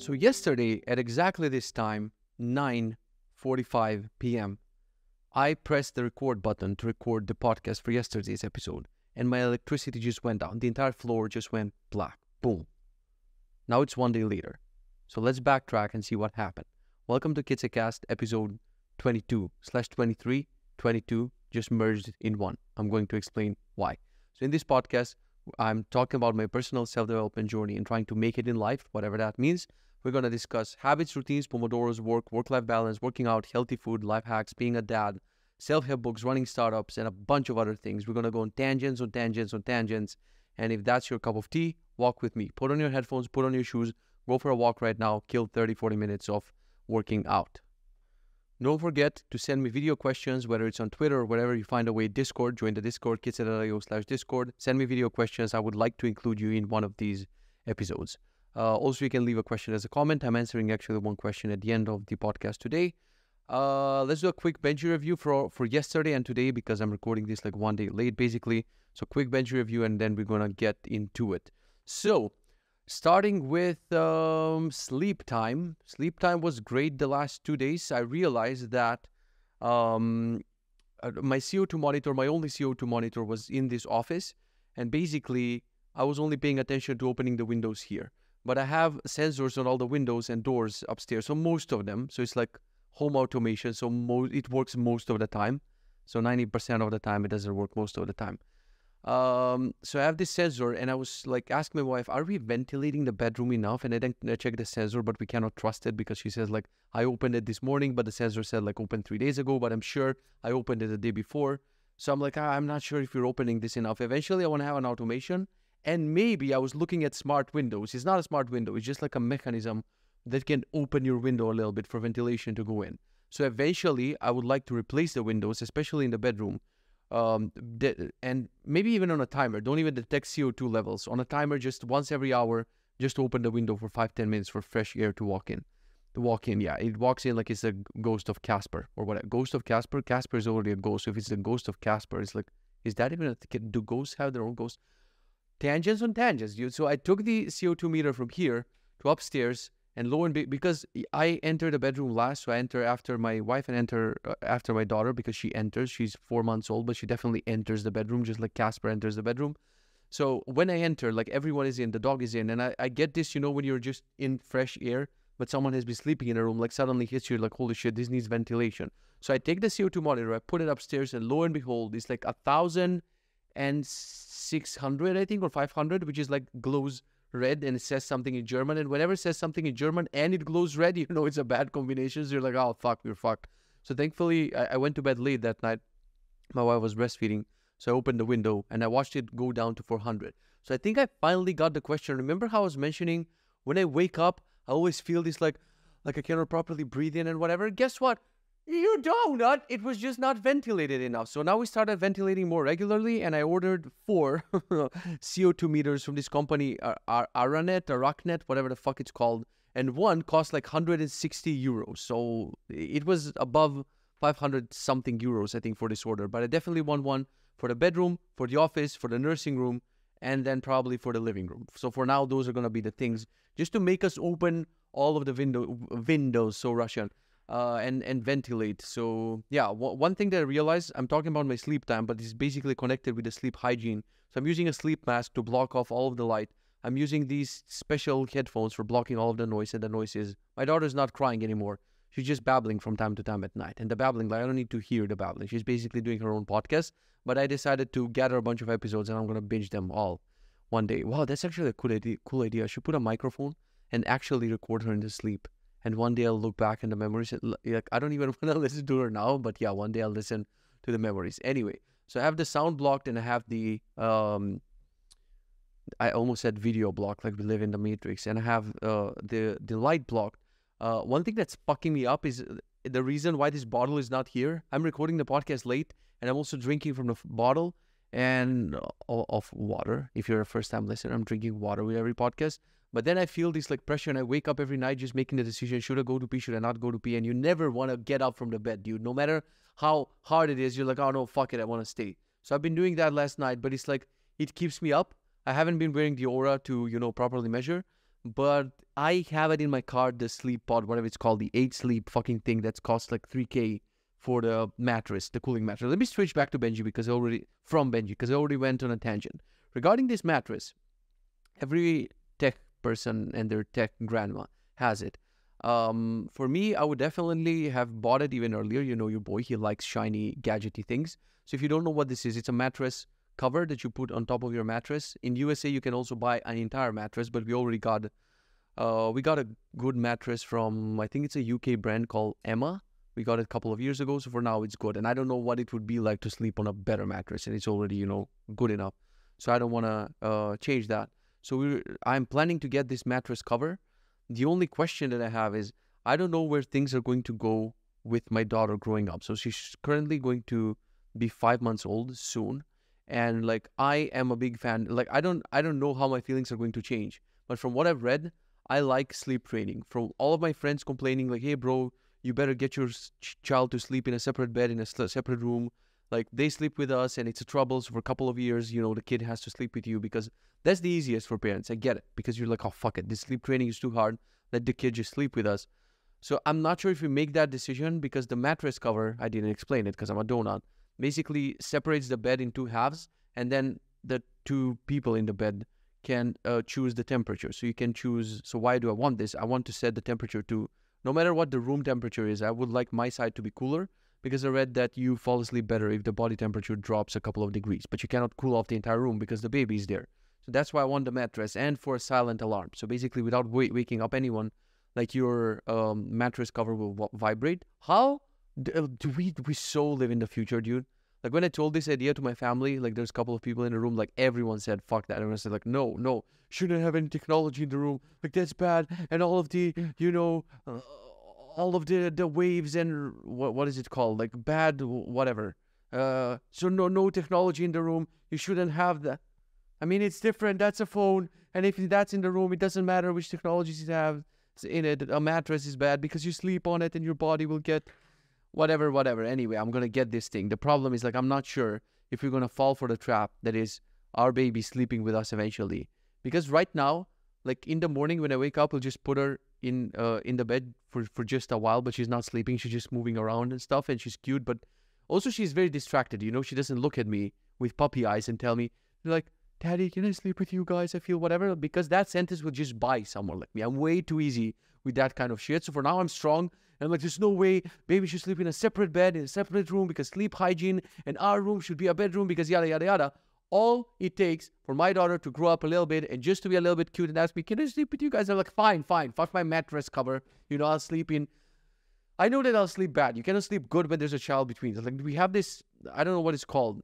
So yesterday at exactly this time, 9:45 p.m., I pressed the record button to record the podcast for yesterday's episode, and my electricity just went down. The entire floor just went black. Boom. Now it's 1 day later. So let's backtrack and see what happened. Welcome to Kitze episode 22/23. 22 just merged in one. I'm going to explain why. So in this podcast, I'm talking about my personal self-development journey and trying to make it in life, whatever that means. We're going to discuss habits, routines, Pomodoros, work-life balance, working out, healthy food, life hacks, being a dad, self-help books, running startups, and a bunch of other things. We're going to go on tangents. And if that's your cup of tea, walk with me. Put on your headphones, put on your shoes, go for a walk right now, kill 30-40 minutes of working out. Don't forget to send me video questions, whether it's on Twitter or wherever you find a way. Discord, join the Discord, kitze.io/Discord. Send me video questions. I would like to include you in one of these episodes. Also, you can leave a question as a comment. I'm answering actually one question at the end of the podcast today. Let's do a quick Benji review for yesterday and today because I'm recording this like 1 day late basically. So quick Benji review and then we're going to get into it. So starting with sleep time. Sleep time was great the last 2 days. I realized that my CO2 monitor, my only CO2 monitor was in this office. And basically, I was only paying attention to opening the windows here. But I have sensors on all the windows and doors upstairs. So most of them. So it's like home automation. So it works most of the time. So 90% of the time, it doesn't work most of the time. So I have this sensor and I was like asking my wife, are we ventilating the bedroom enough? And I checked the sensor, but we cannot trust it because she says like, I opened it this morning, but the sensor said like opened 3 days ago, but I'm sure I opened it the day before. So I'm like, I'm not sure if you're opening this enough. Eventually I want to have an automation and maybe I was looking at smart windows. It's not a smart window. It's just like a mechanism that can open your window a little bit for ventilation to go in. So eventually I would like to replace the windows, especially in the bedroom. And maybe even on a timer. Don't even detect CO2 levels. On a timer, just once every hour, just open the window for 5-10 minutes for fresh air to walk in. Yeah. It walks in like it's a ghost of Casper or whatever. Ghost of Casper? Casper is already a ghost. So if it's the ghost of Casper, it's like, is that even do ghosts have their own ghost? Tangents on tangents, dude. So I took the CO2 meter from here to upstairs and lo and behold, because I entered the bedroom last, so I enter after my wife and enter after my daughter because she enters. She's 4 months old, but she definitely enters the bedroom just like Casper enters the bedroom. So when I enter, like everyone is in, the dog is in, and I get this, when you're just in fresh air, but someone has been sleeping in a room, like suddenly hits you like, holy shit, this needs ventilation. So I take the CO2 monitor, I put it upstairs, and lo and behold, it's like 1,600, I think, or 500, which is like glows red and it says something in German, and whenever it says something in German and it glows red, it's a bad combination. So you're like, oh fuck, we're fucked. So thankfully I went to bed late that night. My wife was breastfeeding, so I opened the window and I watched it go down to 400. So I think I finally got the question. Remember how I was mentioning when I wake up I always feel this like I cannot properly breathe in and whatever. Guess what? You donut. It was just not ventilated enough. So now we started ventilating more regularly, and I ordered 4 CO2 meters from this company, Aracnet, whatever the fuck it's called. And one cost like 160 euros. So it was above 500 something euros, I think, for this order. But I definitely want one for the bedroom, for the office, for the nursing room, and then probably for the living room. So for now, those are going to be the things just to make us open all of the windows, so Russian. And ventilate. So yeah, one thing that I realized, I'm talking about my sleep time, but it's basically connected with the sleep hygiene. So I'm using a sleep mask to block off all of the light. I'm using these special headphones for blocking all of the noise, and the noise is, my daughter's not crying anymore. She's just babbling from time to time at night. And the babbling, like I don't need to hear the babbling. She's basically doing her own podcast, but I decided to gather a bunch of episodes and I'm going to binge them all one day. Wow, that's actually a cool idea. I should put a microphone and actually record her in the sleep. And one day I'll look back in the memories. Like I don't even want to listen to her now, but yeah, one day I'll listen to the memories. Anyway, so I have the sound blocked and I have the, I almost said video blocked, like we live in the Matrix. And I have the light blocked. One thing that's fucking me up is the reason why this bottle is not here. I'm recording the podcast late and I'm also drinking from the bottle and of water. If you're a first time listener, I'm drinking water with every podcast. But then I feel this like pressure and I wake up every night just making the decision, should I go to pee, should I not go to pee? And you never want to get up from the bed, dude. No matter how hard it is, you're like, oh no, fuck it, I want to stay. So I've been doing that last night, but it's like, it keeps me up. I haven't been wearing the Aura to, properly measure. but I have it in my car, the sleep pod, whatever it's called, the 8 sleep fucking thing that's cost like 3K for the mattress, the cooling mattress. Let me switch back to Benji because I already went on a tangent. Regarding this mattress, every tech person and their tech grandma has it. For me, I would definitely have bought it even earlier. You know, your boy, he likes shiny, gadgety things. So if you don't know what this is, it's a mattress cover that you put on top of your mattress. In USA, you can also buy an entire mattress, but we got a good mattress from, I think it's a UK brand called Emma. We got it a couple of years ago, so for now it's good. And I don't know what it would be like to sleep on a better mattress, and it's already, you know, good enough. So I don't want to change that. So I'm planning to get this mattress cover. The only question that I have is, I don't know where things are going to go with my daughter growing up. So she's currently going to be 5 months old soon. And like, I am a big fan. Like, I don't know how my feelings are going to change. But from what I've read, I like sleep training. From all of my friends complaining like, hey bro, you better get your child to sleep in a separate bed, in a separate room. Like, they sleep with us and it's a trouble. So for a couple of years, you know, the kid has to sleep with you because that's the easiest for parents. I get it, because you're like, oh, fuck it. This sleep training is too hard. Let the kid just sleep with us. So I'm not sure if you make that decision, because the mattress cover, I didn't explain it because I'm a donut, basically separates the bed in two halves, and then the two people in the bed can choose the temperature. So you can choose. So why do I want this? I want to set the temperature to, no matter what the room temperature is, I would like my side to be cooler, because I read that you fall asleep better if the body temperature drops a couple of degrees, but you cannot cool off the entire room because the baby is there. So that's why I want the mattress, and for a silent alarm. So basically, without waking up anyone, like, your mattress cover will vibrate. How do we so live in the future, dude? Like, when I told this idea to my family, like, there's a couple of people in the room, like, everyone said, fuck that. Everyone said, like, no, shouldn't have any technology in the room. Like, that's bad. And all of the, you know, all of the waves and what is it called? Like, bad, whatever. So no technology in the room. You shouldn't have that. I mean, it's different. That's a phone. And if that's in the room, it doesn't matter which technologies you have in it. A mattress is bad because you sleep on it and your body will get whatever. Anyway, I'm going to get this thing. The problem is, like, I'm not sure if we're going to fall for the trap that is our baby sleeping with us eventually. Because right now, like, in the morning when I wake up, we'll just put her in the bed for just a while, but she's not sleeping. She's just moving around and stuff, and she's cute. But also, she's very distracted. You know, she doesn't look at me with puppy eyes and tell me, like, Daddy, can I sleep with you guys? I feel whatever. Because that sentence will just buy someone like me. I'm way too easy with that kind of shit. So for now, I'm strong. And I'm like, there's no way baby should sleep in a separate bed, in a separate room, because sleep hygiene, and our room should be a bedroom because yada, yada, yada. All it takes for my daughter to grow up a little bit and just to be a little bit cute and ask me, can I sleep with you guys? I'm like, fine. Fuck my mattress cover. You know, I'll sleep in. I know that I'll sleep bad. You cannot sleep good when there's a child between. Like, we have this, I don't know what it's called,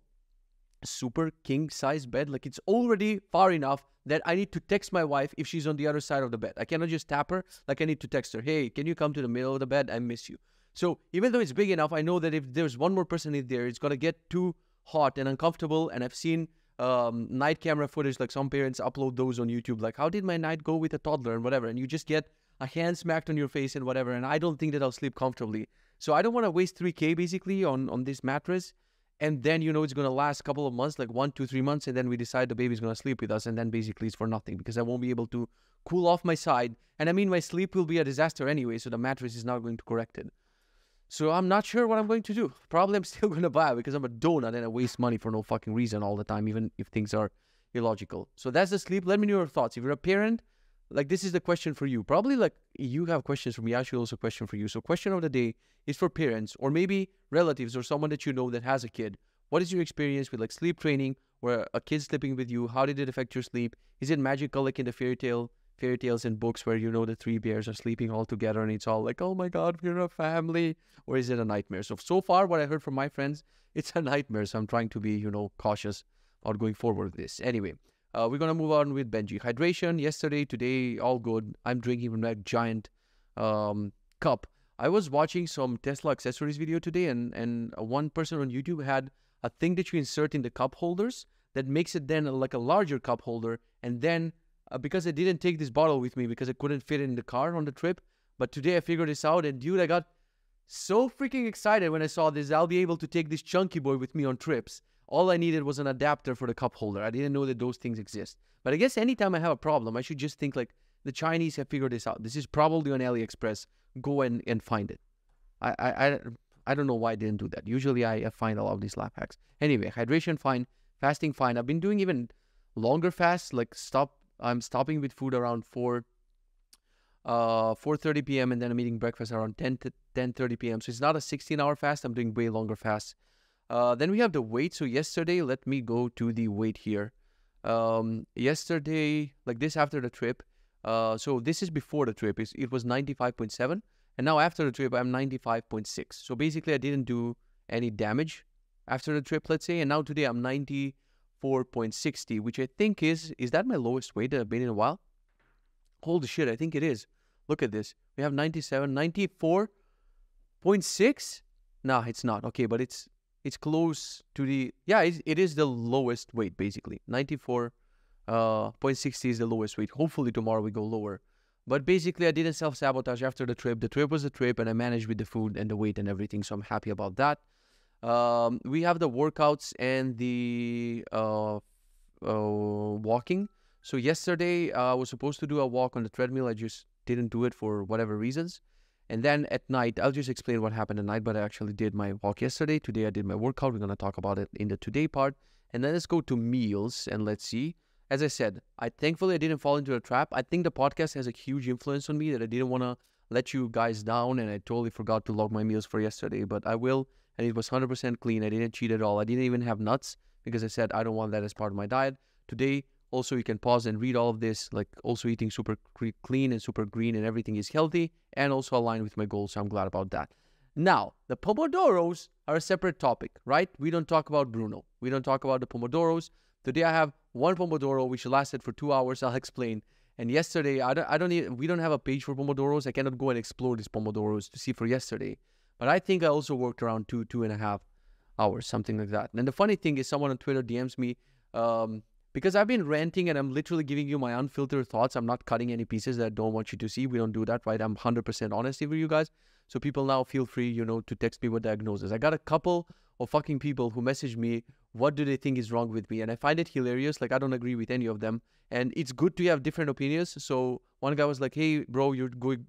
super king size bed. Like, it's already far enough that I need to text my wife if she's on the other side of the bed. I cannot just tap her. Like, I need to text her, hey, can you come to the middle of the bed? I miss you. So even though it's big enough, I know that if there's one more person in there, it's going to get too hot and uncomfortable. And I've seen night camera footage, like some parents upload those on YouTube, like, how did my night go with a toddler and whatever, and you just get a hand smacked on your face and whatever, and I don't think that I'll sleep comfortably. So I don't want to waste 3K basically on this mattress, and then, you know, it's going to last a couple of months, like 1, 2, 3 months, and then we decide the baby's going to sleep with us, and then basically it's for nothing, because I won't be able to cool off my side, and I mean, my sleep will be a disaster anyway, so the mattress is not going to correct it. So I'm not sure what I'm going to do. Probably I'm still going to buy it because I'm a donut and I waste money for no fucking reason all the time, even if things are illogical. So that's the sleep. Let me know your thoughts. If you're a parent, like, this is the question for you. Probably, like, you have questions for me. I should also question for you. So question of the day is for parents, or maybe relatives, or someone that you know that has a kid. What is your experience with, like, sleep training, where a kid's sleeping with you? How did it affect your sleep? Is it magical, like in the fairy tales and books where, you know, the 3 bears are sleeping all together and it's all like, oh my God, we're a family? Or is it a nightmare? So far, what I heard from my friends, it's a nightmare. So I'm trying to be, you know, cautious about going forward with this. Anyway, we're going to move on with Benji. Hydration, yesterday, today, all good. I'm drinking from that giant cup. I was watching some Tesla accessories video today, and one person on YouTube had a thing that you insert in the cup holders that makes it then like a larger cup holder, and then because I didn't take this bottle with me because I couldn't fit it in the car on the trip. But today I figured this out, and dude, I got so freaking excited when I saw this. I'll be able to take this chunky boy with me on trips. All I needed was an adapter for the cup holder. I didn't know that those things exist. But I guess anytime I have a problem, I should just think like, The Chinese have figured this out. This is probably on AliExpress. Go and find it. I don't know why I didn't do that. Usually I find a lot of these life hacks. Anyway, hydration fine, fasting fine. I've been doing even longer fasts. Like I'm stopping with food around 4:30 p.m. and then I'm eating breakfast around 10:30 p.m. So it's not a 16-hour fast. I'm doing way longer fasts. Then we have the weight. So yesterday, let me go to the weight here. Yesterday, like this after the trip. So this is before the trip. It was 95.7. And now after the trip, I'm 95.6. So basically, I didn't do any damage after the trip, let's say. And now today, I'm 94.60, which I think is that my lowest weight that I've been in a while? Holy shit, I think it is. Look at this. We have 97, 94.6. No, it's not. Okay, but it's close to the... Yeah, it is the lowest weight, basically. 94.60 is the lowest weight. Hopefully tomorrow we go lower. But basically, I didn't self-sabotage after the trip. The trip was a trip, and I managed with the food and the weight and everything, so I'm happy about that. We have the workouts and the walking. So yesterday, I was supposed to do a walk on the treadmill. I just didn't do it for whatever reasons. And then at night, I'll just explain what happened at night, but I actually did my walk yesterday. Today, I did my workout. We're going to talk about it in the today part. And then let's go to meals, and let's see. As I said, thankfully I didn't fall into a trap. I think the podcast has a huge influence on me that I didn't want to let you guys down, and I totally forgot to log my meals for yesterday, but I will, and it was 100% clean. I didn't cheat at all. I didn't even have nuts because I said I don't want that as part of my diet. Today, also you can pause and read all of this, like also eating super clean and super green, and everything is healthy and also aligned with my goals, so I'm glad about that. Now, the Pomodoros are a separate topic, right? We don't talk about Bruno. We don't talk about the Pomodoros. Today I have one Pomodoro which lasted for 2 hours. I'll explain. And yesterday, we don't have a page for Pomodoros. I cannot go and explore these Pomodoros to see for yesterday. But I think I also worked around 2.5 hours, something like that. And the funny thing is, someone on Twitter DMs me, because I've been ranting and I'm literally giving you my unfiltered thoughts. I'm not cutting any pieces that I don't want you to see. We don't do that, right? I'm 100% honest with you guys. So people now feel free, to text me with diagnosis. I got a couple of fucking people who message me, what do they think is wrong with me? And I find it hilarious. Like, I don't agree with any of them. And it's good to have different opinions. So one guy was like, hey, bro, you're going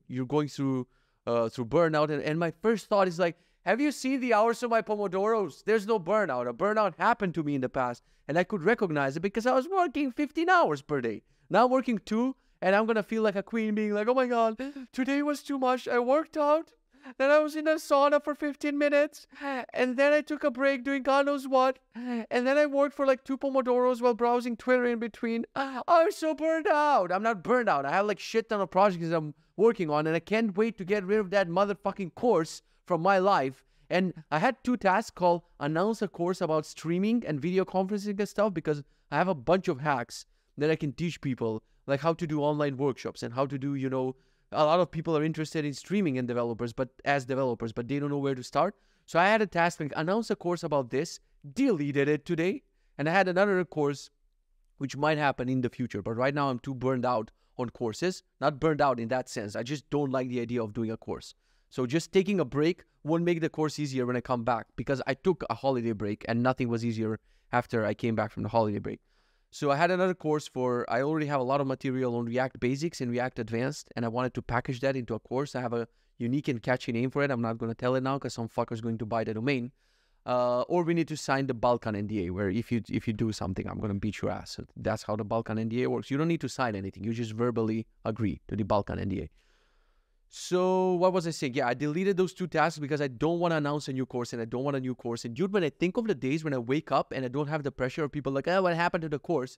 through burnout. And my first thought is like, have you seen the hours of my Pomodoros? There's no burnout. A burnout happened to me in the past. And I could recognize it because I was working 15 hours per day. Now I'm working 2. And I'm going to feel like a queen being like, oh my God, today was too much. I worked out. Then I was in a sauna for 15 minutes. And then I took a break doing God knows what. And then I worked for like 2 Pomodoros while browsing Twitter in between. I'm so burned out. I'm not burned out. I have like shit ton of projects that I'm working on. And I can't wait to get rid of that motherfucking course from my life. And I had 2 tasks called announce a course about streaming and video conferencing and stuff, because I have a bunch of hacks that I can teach people, like how to do online workshops and how to do, a lot of people are interested in streaming and developers, but they don't know where to start. So I had a task like announce a course about this, deleted it today. And I had another course which might happen in the future. But right now I'm too burned out on courses. Not burned out in that sense. I just don't like the idea of doing a course. So just taking a break won't make the course easier when I come back, because I took a holiday break and nothing was easier after I came back from the holiday break. So I had another course I already have a lot of material on React Basics and React Advanced, and I wanted to package that into a course. I have a unique and catchy name for it. I'm not going to tell it now because some fucker's going to buy the domain. Or we need to sign the Balkan NDA, where if you do something, I'm going to beat your ass. So that's how the Balkan NDA works. You don't need to sign anything. You just verbally agree to the Balkan NDA. So what was I saying? Yeah, I deleted those 2 tasks because I don't want to announce a new course, and I don't want a new course. And dude, when I think of the days when I wake up and I don't have the pressure of people like, what happened to the course?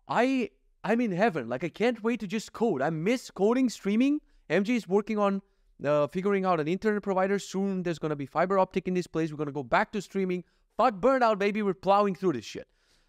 I'm in heaven. Like, I can't wait to just code. I miss coding, streaming. MJ is working on figuring out an internet provider. Soon there's going to be fiber optic in this place. We're going to go back to streaming. Fuck burnout, baby. We're plowing through this shit.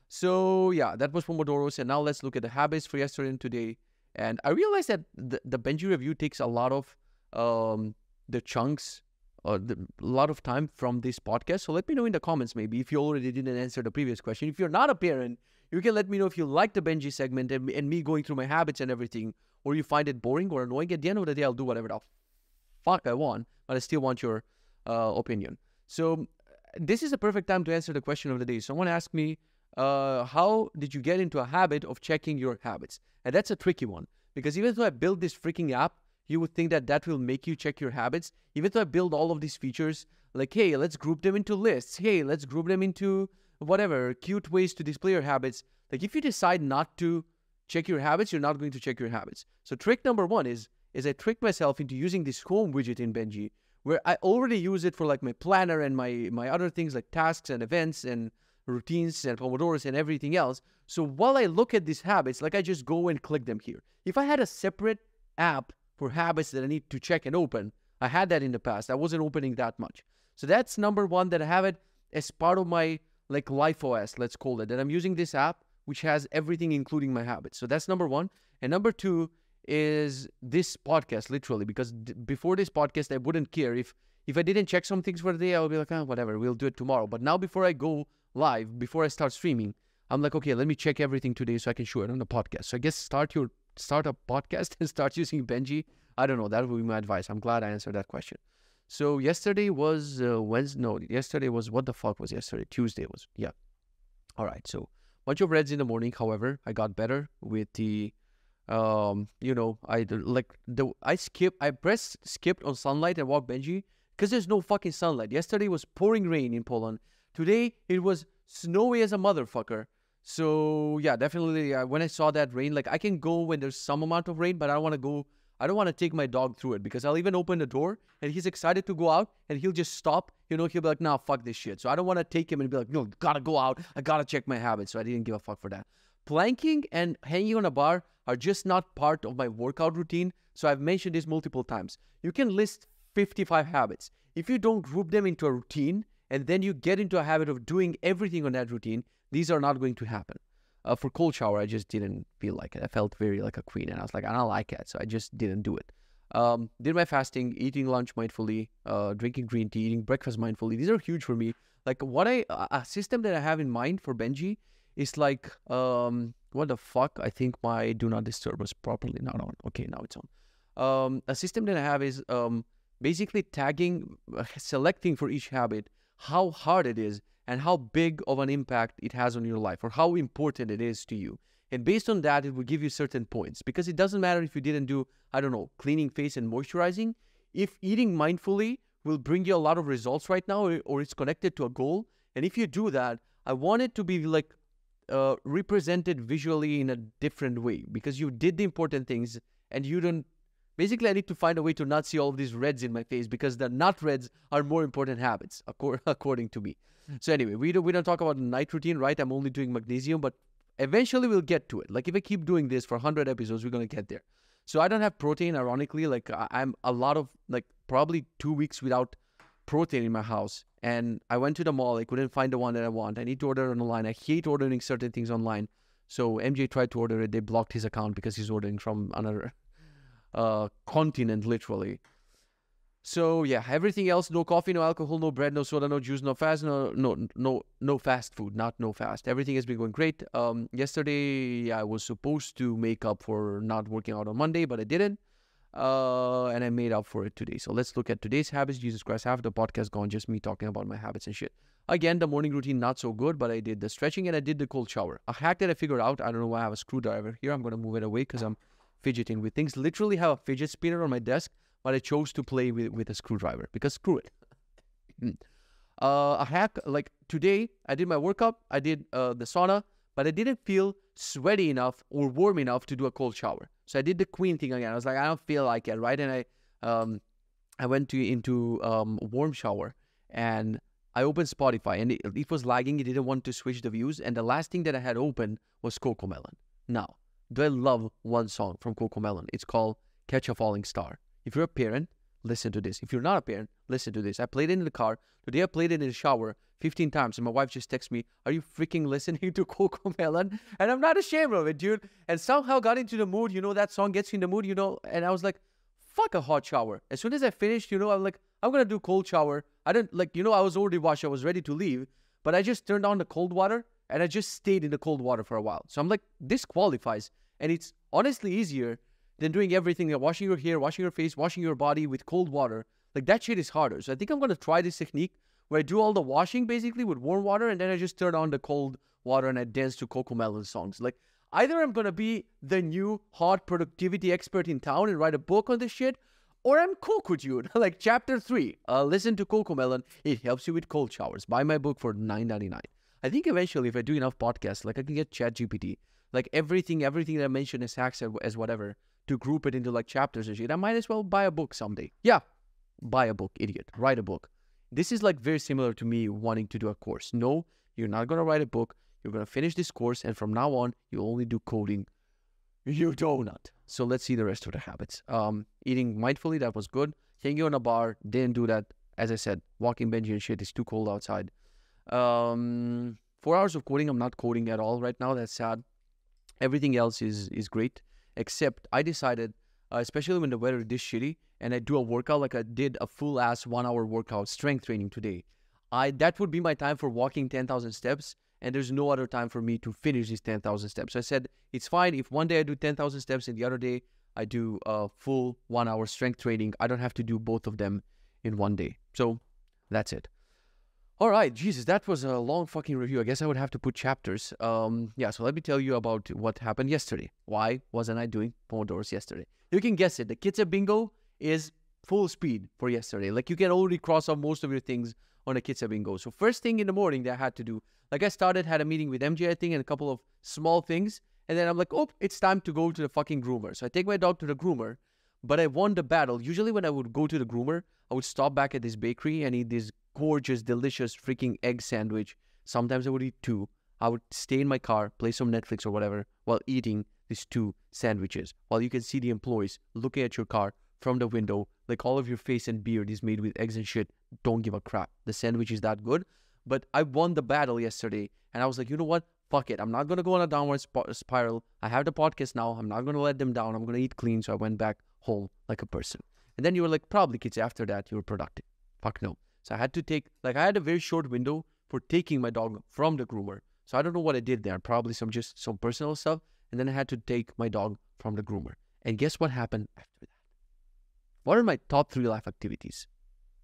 So yeah, that was Pomodoros. And now let's look at the habits for yesterday and today. And I realized that the Benji review takes a lot of the chunks, a lot of time from this podcast. So let me know in the comments, maybe, if you already didn't answer the previous question. If you're not a parent, you can let me know if you like the Benji segment and me going through my habits and everything, or you find it boring or annoying. At the end of the day, I'll do whatever the fuck I want, but I still want your opinion. So this is a perfect time to answer the question of the day. Someone asked me, how did you get into a habit of checking your habits? And that's a tricky one, Because even though I built this freaking app, you would think that that will make you check your habits. Even though I build all of these features, like, hey, let's group them into lists. Hey, let's group them into whatever, cute ways to display your habits. Like, if you decide not to check your habits, you're not going to check your habits. So trick number one is I tricked myself into using this home widget in Benji, where I already use it for like my planner and my other things like tasks and events and routines and Pomodoros and everything else. So while I look at these habits, like I just go and click them here. If I had a separate app for habits that I need to check and open, I had that in the past. I wasn't opening that much. So that's number one, that I have it as part of my like life OS, let's call it, that I'm using this app which has everything including my habits. So that's number one. And number two is this podcast, literally, because before this podcast, I wouldn't care if I didn't check some things for the day. I would be like, whatever, we'll do it tomorrow. But now before I go live, before I start streaming, I'm like, okay, let me check everything today so I can show it on the podcast. So I guess start a podcast and start using Benji. I don't know. That would be my advice. I'm glad I answered that question. So yesterday was Wednesday. No, yesterday was, what the fuck was yesterday? Tuesday was, yeah. All right. So bunch of reds in the morning. However, I got better with the, I pressed skipped on sunlight and walked Benji because there's no fucking sunlight. Yesterday was pouring rain in Poland. Today it was snowy as a motherfucker. So yeah, definitely when I saw that rain, like I can go when there's some amount of rain, but I don't want to take my dog through it because I'll even open the door and he's excited to go out and he'll just stop. He'll be like, nah, fuck this shit. So I don't want to take him and be like, no, gotta go out. I gotta check my habits. So I didn't give a fuck for that. Planking and hanging on a bar are just not part of my workout routine. So I've mentioned this multiple times. You can list 55 habits. If you don't group them into a routine and then you get into a habit of doing everything on that routine, these are not going to happen. For cold shower, I just didn't feel like it. I felt very like a queen and I was like, I don't like it. So I just didn't do it. Did my fasting, eating lunch mindfully, drinking green tea, eating breakfast mindfully. These are huge for me. Like a system that I have in mind for Benji is like, what the fuck? I think my do not disturb was properly not on. Okay, now it's on. A system that I have is basically tagging, selecting for each habit how hard it is and how big of an impact it has on your life or how important it is to you. And based on that, it will give you certain points because it doesn't matter if you didn't do, I don't know, cleaning face and moisturizing. If eating mindfully will bring you a lot of results right now or it's connected to a goal. And if you do that, I want it to be like represented visually in a different way because you did the important things and you don't. Basically, I need to find a way to not see all of these reds in my face because the not reds are more important habits, according to me. So anyway, we don't talk about night routine, right? I'm only doing magnesium, but eventually we'll get to it. Like if I keep doing this for 100 episodes, we're going to get there. So I don't have protein, ironically. Like I'm a lot of, like probably 2 weeks without protein in my house. And I went to the mall. I couldn't find the one that I want. I need to order it online. I hate ordering certain things online. So MJ tried to order it. They blocked his account because he's ordering from another continent, literally. So yeah, everything else, no coffee, no alcohol, no bread, no soda, no juice, no fast, no fast food, not no fast. Everything has been going great. Yesterday I was supposed to make up for not working out on Monday, but I didn't. And I made up for it today. So let's look at today's habits. Jesus Christ, half the podcast gone, just me talking about my habits and shit. Again, the morning routine, not so good, but I did the stretching and I did the cold shower. A hack that I figured out, I don't know why I have a screwdriver here. I'm going to move it away because I'm fidgeting with things. Literally have a fidget spinner on my desk, but I chose to play with a screwdriver because screw it. A hack, like today, I did my workout, I did the sauna, but I didn't feel sweaty enough or warm enough to do a cold shower. So I did the queen thing again. I was like, I don't feel like it, right? And I went into warm shower and I opened Spotify and it was lagging. It didn't want to switch the views. And the last thing that I had open was Cocomelon. Now, do I love one song from Cocomelon? It's called Catch a Falling Star. If you're a parent, listen to this. If you're not a parent, listen to this. I played it in the car. Today I played it in the shower 15 times. And my wife just texted me, are you freaking listening to Cocomelon? And I'm not ashamed of it, dude. And somehow got into the mood. That song gets you in the mood, And I was like, fuck a hot shower. As soon as I finished, I'm like, I'm going to do cold shower. I didn't, I was already washed. I was ready to leave. But I just turned on the cold water. And I just stayed in the cold water for a while. So I'm like, this qualifies. And it's honestly easier than doing everything, washing your hair, washing your face, washing your body with cold water. Like that shit is harder. So I think I'm going to try this technique where I do all the washing basically with warm water and then I just turn on the cold water and I dance to Cocomelon songs. Like Either I'm going to be the new hot productivity expert in town and write a book on this shit, or I'm Coco Dude. Like chapter 3, listen to Coco Melon. It helps you with cold showers. Buy my book for $9.99. I think eventually if I do enough podcasts, like I can get ChatGPT, like everything that I mentioned as hacks as whatever, to group it into like chapters and shit. I might as well buy a book someday. Yeah, buy a book, idiot. Write a book. This is like very similar to me wanting to do a course. No, you're not going to write a book. You're going to finish this course, and from now on, you only do coding. You donut. So let's see the rest of the habits. Eating mindfully, that was good. Hanging on a bar, didn't do that. As I said, walking Benji and shit, it's too cold outside. 4 hours of coding, I'm not coding at all right now. That's sad. Everything else is great, except I decided, especially when the weather is this shitty, and I do a workout, like I did a full-ass 1 hour workout, strength training today. That would be my time for walking 10,000 steps. And there's no other time for me to finish these 10,000 steps. So I said, it's fine if one day I do 10,000 steps and the other day I do a full 1 hour strength training. I don't have to do both of them in one day. So that's it. All right, Jesus, that was a long fucking review. I guess I would have to put chapters. Yeah, so let me tell you about what happened yesterday. Why wasn't I doing Pomodoros yesterday? You can guess it. The Kitze bingo is full speed for yesterday. Like you can already cross off most of your things on a Kitze bingo. So first thing in the morning that I had to do, like I had a meeting with MJ, I think, and a couple of small things. And then I'm like, oh, it's time to go to the fucking groomer. So I take my dog to the groomer, but I won the battle. Usually when I would go to the groomer, I would stop back at this bakery and eat this gorgeous, delicious freaking egg sandwich. Sometimes I would eat 2. I would stay in my car, play some Netflix or whatever, while eating these 2 sandwiches. While you can see the employees looking at your car from the window, like all of your face and beard is made with eggs and shit. Don't give a crap. The sandwich is that good. But I won the battle yesterday, and I was like, you know what? Fuck it. I'm not going to go on a downward spiral. I have the podcast now. I'm not going to let them down. I'm going to eat clean. So I went back home like a person. And then you were like, probably kids, after that, you were productive. Fuck no. So I had to take, like I had a very short window for taking my dog from the groomer. So I don't know what I did there. Probably some personal stuff. And then I had to take my dog from the groomer. And guess what happened after that? What are my top 3 life activities?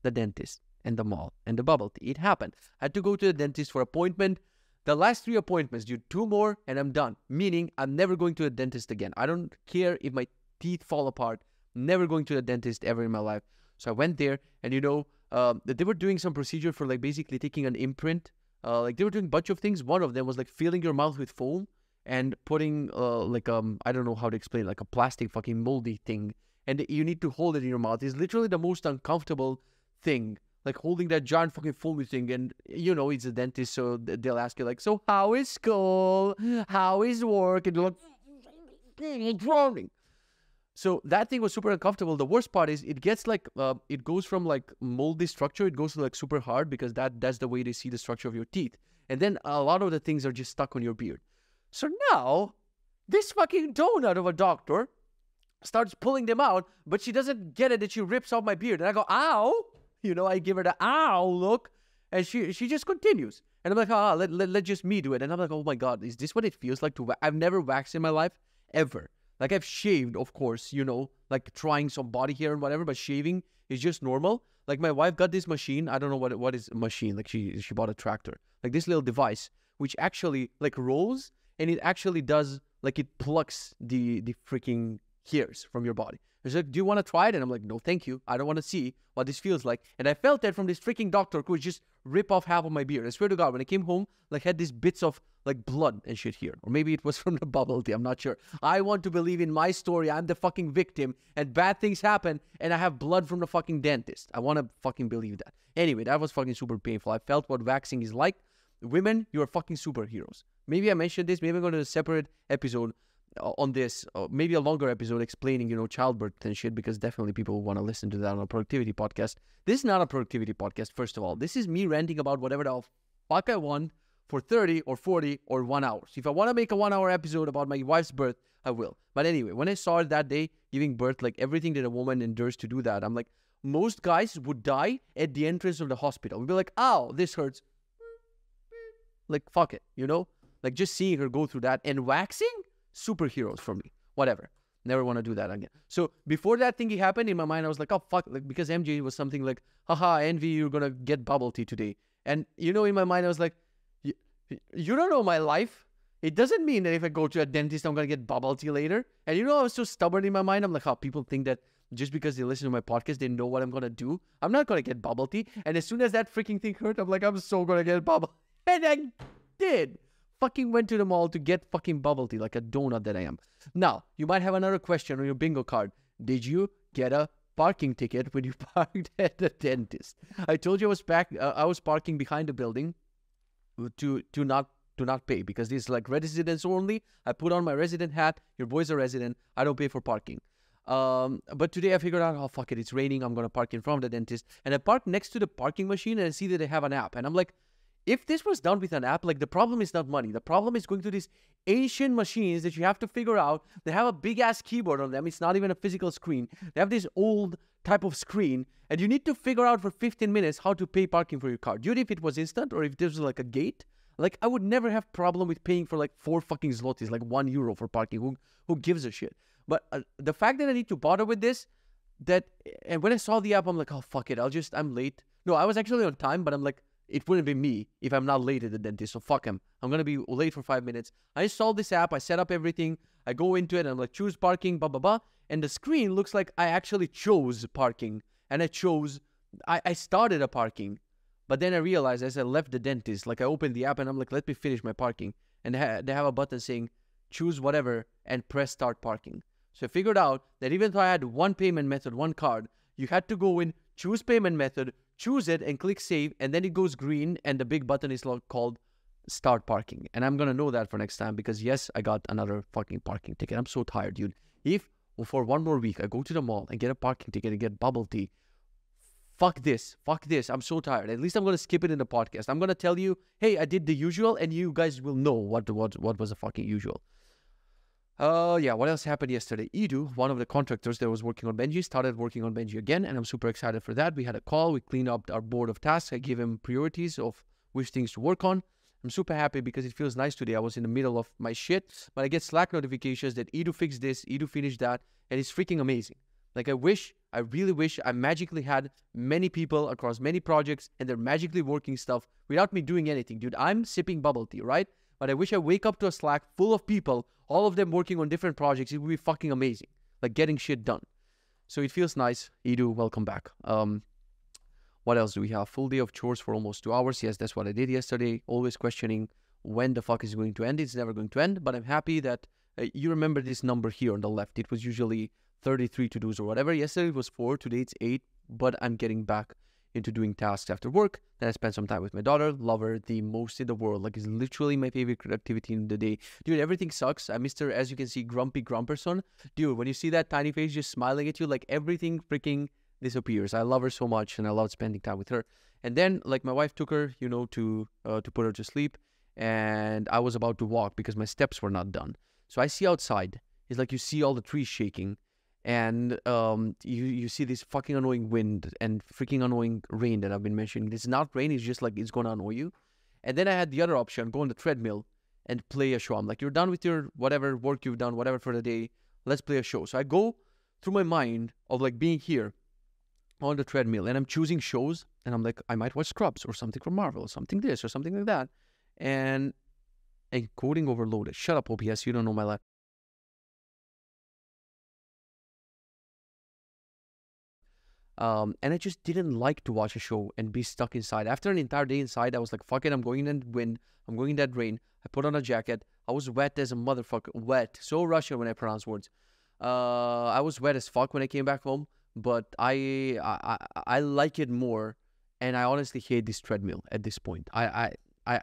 The dentist and the mall and the bubble tea. It happened. I had to go to the dentist for appointment. The last 3 appointments, do 2 more and I'm done. Meaning I'm never going to the dentist again. I don't care if my teeth fall apart. Never going to the dentist ever in my life. So I went there, and they were doing some procedure for like basically taking an imprint. Like they were doing a bunch of things. One of them was like filling your mouth with foam and putting I don't know how to explain, like a plastic fucking moldy thing. And you need to hold it in your mouth. It's literally the most uncomfortable thing. Like holding that giant fucking foamy thing, and it's a dentist, so they'll ask you like, so how is school? How is work? And you're like, it's drowning. So that thing was super uncomfortable. The worst part is it gets like, it goes from like moldy structure, it goes to like super hard because that's the way they see the structure of your teeth. And then a lot of the things are just stuck on your beard. So now, this fucking donut of a doctor starts pulling them out, but she doesn't get it that she rips off my beard. And I go, ow! I give her the ow look, and she just continues. And I'm like, let just me do it. And I'm like, oh my God, is this what it feels like to wax? I've never waxed in my life, ever. Like I've shaved, of course, like trying some body hair and whatever, but shaving is just normal. Like my wife got this machine. I don't know what is a machine. Like she bought a tractor. Like this little device, which actually like rolls, and it actually does, like it plucks the freaking hairs from your body. She's like, do you want to try it? And I'm like, no, thank you. I don't want to see what this feels like. And I felt that from this freaking doctor who would just rip off half of my beard. I swear to God, when I came home, like had these bits of like blood and shit here. Or maybe it was from the bubble tea. I'm not sure. I want to believe in my story. I'm the fucking victim and bad things happen and I have blood from the fucking dentist. I want to fucking believe that. Anyway, that was fucking super painful. I felt what waxing is like. Women, you're fucking superheroes. Maybe I mentioned this. Maybe I'm going to do a separate episode on this, maybe a longer episode explaining, childbirth and shit, because definitely people want to listen to that on a productivity podcast. This is not a productivity podcast, first of all. This is me ranting about whatever the fuck I want for 30 or 40 or 1 hour. So if I want to make a 1 hour episode about my wife's birth, I will. But anyway, when I saw it that day, giving birth, like everything that a woman endures to do that, I'm like, most guys would die at the entrance of the hospital. We'd be like, ow, this hurts. Like, fuck it, Like just seeing her go through that. And waxing? Superheroes for me. Whatever. Never want to do that again. So before that thing happened, in my mind, I was like, oh, fuck. Like, because MJ was something like, haha, envy, you're going to get bubble tea today. And, in my mind, I was like, you don't know my life. It doesn't mean that if I go to a dentist, I'm going to get bubble tea later. And you know, I was so stubborn in my mind. I'm like, how people think that just because they listen to my podcast, they know what I'm going to do. I'm not going to get bubble tea. And as soon as that freaking thing hurt, I'm like, I'm so going to get bubble. And I did. Fucking went to the mall to get fucking bubble tea like a donut that I am. Now, you might have another question on your bingo card. Did you get a parking ticket when you parked at the dentist? I told you I was parking behind the building to not pay, because this is like residents only. I put on my resident hat. Your boy's a resident. I don't pay for parking. But today I figured out, oh, fuck it, it's raining. I'm going to park in front of the dentist. And I parked next to the parking machine and I see that they have an app. And I'm like, if this was done with an app, like, the problem is not money. The problem is going to these ancient machines that you have to figure out. They have a big-ass keyboard on them. It's not even a physical screen. They have this old type of screen. And you need to figure out for 15 minutes how to pay parking for your car. Dude, if it was instant or if there was like a gate, like, I would never have problem with paying for like 4 fucking zlotys, like €1 for parking. Who gives a shit? But the fact that I need to bother with this, and when I saw the app, I'm like, oh, fuck it. I'm late. No, I was actually on time, but I'm like, it wouldn't be me if I'm not late at the dentist, so fuck him. I'm going to be late for 5 minutes. I installed this app. I set up everything. I go into it and I'm like, choose parking, blah, blah, blah. And the screen looks like I actually chose parking. And I started a parking. But then I realized as I left the dentist, like, I opened the app and I'm like, let me finish my parking. And they have a button saying, choose whatever and press start parking. So I figured out that even though I had one payment method, one card, you had to go in, choose payment method, choose it and click save, and then it goes green and the big button is called start parking. And I'm going to know that for next time, because yes, I got another fucking parking ticket. I'm so tired, dude. If for one more week I go to the mall and get a parking ticket and get bubble tea, fuck this. I'm so tired. At least I'm going to skip it in the podcast. I'm going to tell you, hey, I did the usual, and you guys will know what was the fucking usual. Yeah, what else happened yesterday? Edu, one of the contractors that was working on Benji, started working on Benji again, and I'm super excited for that. We had a call. We cleaned up our board of tasks. I gave him priorities of which things to work on. I'm super happy because it feels nice today. I was in the middle of my shit, but I get Slack notifications that Edu fixed this, Edu finished that, and it's freaking amazing. Like, I really wish I magically had many people across many projects and they're magically working stuff without me doing anything. Dude, I'm sipping bubble tea, right? But I wish I wake up to a Slack full of people, all of them working on different projects. It would be fucking amazing. Like, getting shit done. So it feels nice. Edu, welcome back. What else do we have? Full day of chores for almost 2 hours. Yes, that's what I did yesterday. Always questioning when the fuck is going to end. It's never going to end. But I'm happy that you remember this number here on the left. It was usually 33 to-dos or whatever. Yesterday it was 4. Today it's 8. But I'm getting back into doing tasks after work. Then I spend some time with my daughter. Love her the most in the world. Like, it's literally my favorite activity in the day. Dude, everything sucks. I missed her, as you can see, grumpy grumperson. Dude, when you see that tiny face just smiling at you, like, everything freaking disappears. I love her so much, and I love spending time with her. And then, like, my wife took her, to put her to sleep, and I was about to walk because my steps were not done. So I see outside. It's like you see all the trees shaking. And you see this fucking annoying wind and freaking annoying rain that I've been mentioning. It's not rain, it's just like it's going to annoy you. And then I had the other option, go on the treadmill and play a show. I'm like, you're done with your whatever work you've done, whatever for the day, let's play a show. So I go through my mind of like being here on the treadmill and I'm choosing shows and I'm like, I might watch Scrubs or something from Marvel, something this or something like that. And encoding overloaded. Shut up, OBS, you don't know my life. And I just didn't like to watch a show and be stuck inside. After an entire day inside, I was like, fuck it, I'm going in that wind, I'm going in that rain. I put on a jacket. I was wet as a motherfucker. Wet. So Russian when I pronounce words. I was wet as fuck when I came back home, but I like it more, and I honestly hate this treadmill at this point. I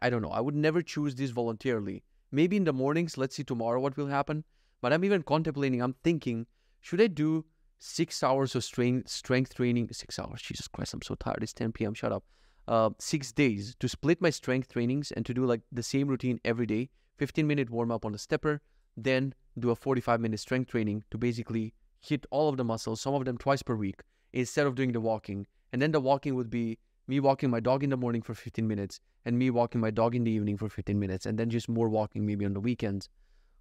don't know. I would never choose this voluntarily. Maybe in the mornings, let's see tomorrow what will happen. But I'm even contemplating, I'm thinking, should I do 6 hours of strength training? 6 hours, Jesus Christ, I'm so tired. It's 10 p.m. Shut up. 6 days to split my strength trainings and to do like the same routine every day. 15-minute warm up on the stepper, then do a 45-minute strength training to basically hit all of the muscles, some of them twice per week, instead of doing the walking. And then the walking would be me walking my dog in the morning for 15 minutes and me walking my dog in the evening for 15 minutes and then just more walking maybe on the weekends.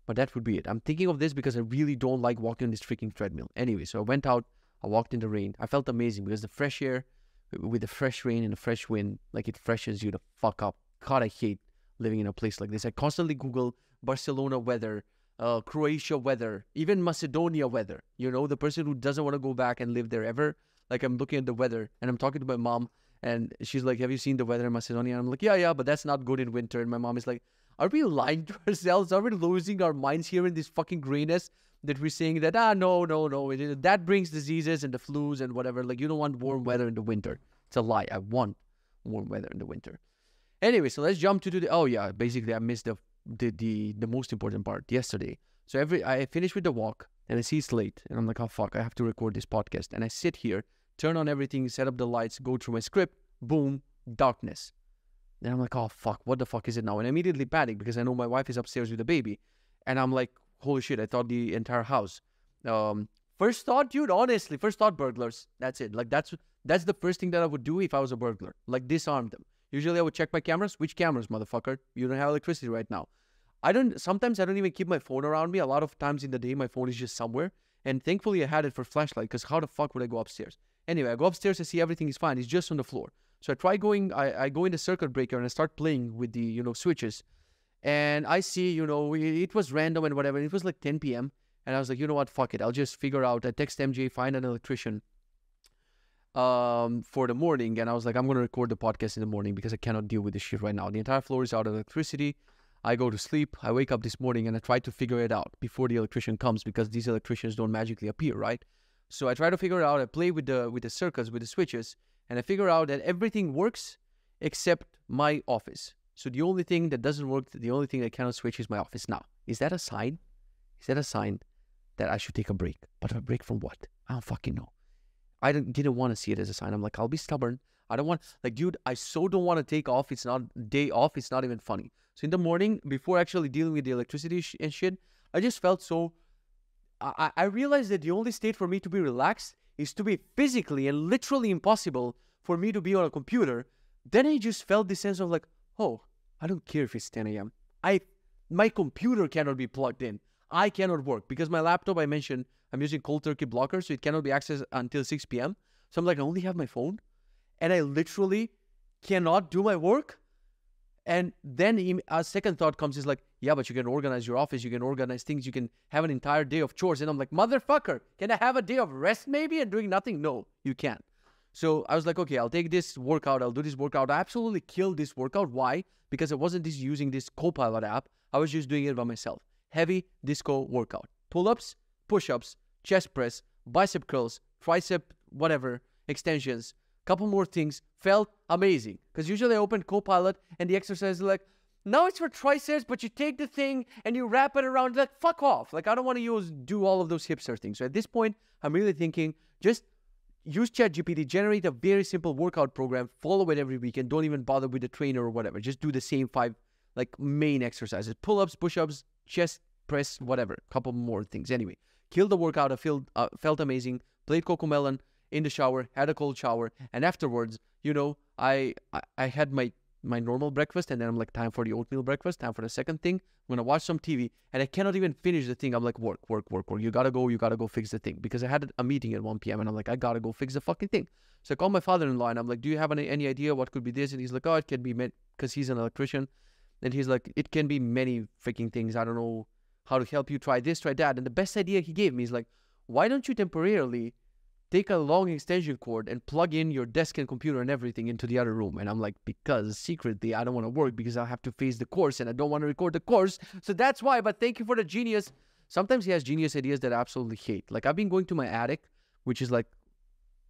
But that would be it. I'm thinking of this because I really don't like walking on this freaking treadmill. Anyway, so I went out, I walked in the rain. I felt amazing because the fresh air with the fresh rain and the fresh wind, like it freshens you the fuck up. God, I hate living in a place like this. I constantly Google Barcelona weather, Croatia weather, even Macedonia weather. The person who doesn't want to go back and live there ever. Like, I'm looking at the weather and I'm talking to my mom and she's like, have you seen the weather in Macedonia? And I'm like, yeah, but that's not good in winter. And my mom is like, are we lying to ourselves? Are we losing our minds here in this fucking grayness that we're saying that, no, that brings diseases and the flus and whatever. Like, you don't want warm weather in the winter. It's a lie. I want warm weather in the winter. Anyway, so let's jump to basically I missed the most important part yesterday. So I finished with the walk and I see it's late and I'm like, oh fuck, I have to record this podcast. And I sit here, turn on everything, set up the lights, go through my script, boom, darkness. Then I'm like, oh fuck, what the fuck is it now? And I immediately panic because I know my wife is upstairs with the baby. And I'm like, holy shit, I thought the entire house. First thought, dude, honestly, burglars. That's it. Like, that's the first thing that I would do if I was a burglar. Like, disarm them. Usually I would check my cameras. Which cameras, motherfucker? You don't have electricity right now. Sometimes I don't even keep my phone around me. A lot of times in the day, my phone is just somewhere. And thankfully I had it for flashlight, because how the fuck would I go upstairs? Anyway, I go upstairs, I see everything is fine. It's just on the floor. So I go in the circuit breaker and I start playing with the, switches. And I see, it was random and whatever. It was like 10 p.m. And I was like, you know what? Fuck it. I'll just figure out. I text MJ, find an electrician for the morning. And I was like, I'm going to record the podcast in the morning because I cannot deal with this shit right now. The entire floor is out of electricity. I go to sleep. I wake up this morning and I try to figure it out before the electrician comes, because these electricians don't magically appear, right? So I try to figure it out. I play with the circuits, with the switches, and I figure out that everything works except my office. So the only thing that doesn't work, the only thing that cannot switch is my office. Now, is that a sign? Is that a sign that I should take a break? But a break from what? I don't fucking know. I didn't want to see it as a sign. I'm like, I'll be stubborn. I don't want, like, dude, I so don't want to take off. It's not day off. It's not even funny. So in the morning, before actually dealing with the electricity and shit, I just felt so, I realized that the only state for me to be relaxed is to be physically and literally impossible for me to be on a computer. Then I just felt this sense of like, oh, I don't care if it's 10 a.m. My computer cannot be plugged in. I cannot work because my laptop, I mentioned, I'm using cold turkey blocker, so it cannot be accessed until 6 p.m. So I'm like, I only have my phone and I literally cannot do my work. And then a second thought comes, is like, yeah, but you can organize your office, you can organize things, you can have an entire day of chores. And I'm like, motherfucker, can I have a day of rest maybe and doing nothing? No, you can't. So I was like, okay, I'll take this workout, I'll do this workout. I absolutely killed this workout. Why? Because I wasn't just using this Copilot app. I was just doing it by myself. Heavy disco workout. Pull-ups, push-ups, chest press, bicep curls, tricep, whatever, extensions. Couple more things. Felt amazing. Because usually I open Copilot and the exercise is like, now it's for triceps, but you take the thing and you wrap it around. Like, fuck off. Like, I don't want to do all of those hipster things. So at this point, I'm really thinking, just use ChatGPT, generate a very simple workout program, follow it every week, and don't even bother with the trainer or whatever. Just do the same 5 main exercises. Pull-ups, push-ups, chest press, whatever. Couple more things. Anyway, killed the workout. I felt amazing. Played Cocomelon in the shower, had a cold shower, and afterwards, I had my normal breakfast, and then I'm like, time for the oatmeal breakfast, time for the second thing. I'm gonna watch some TV, and I cannot even finish the thing. I'm like, work. You gotta go fix the thing, because I had a meeting at 1 p.m. and I'm like, I gotta go fix the fucking thing. So I called my father-in-law and I'm like, do you have any idea what could be this? And he's like, oh, it can be because he's an electrician, and he's like, it can be many freaking things. I don't know how to help you. Try this, try that. And the best idea he gave me is like, why don't you temporarily take a long extension cord and plug in your desk and computer and everything into the other room? And I'm like, because secretly I don't want to work, because I have to face the course and I don't want to record the course. So that's why. But thank you for the genius. Sometimes he has genius ideas that I absolutely hate. Like, I've been going to my attic, which is like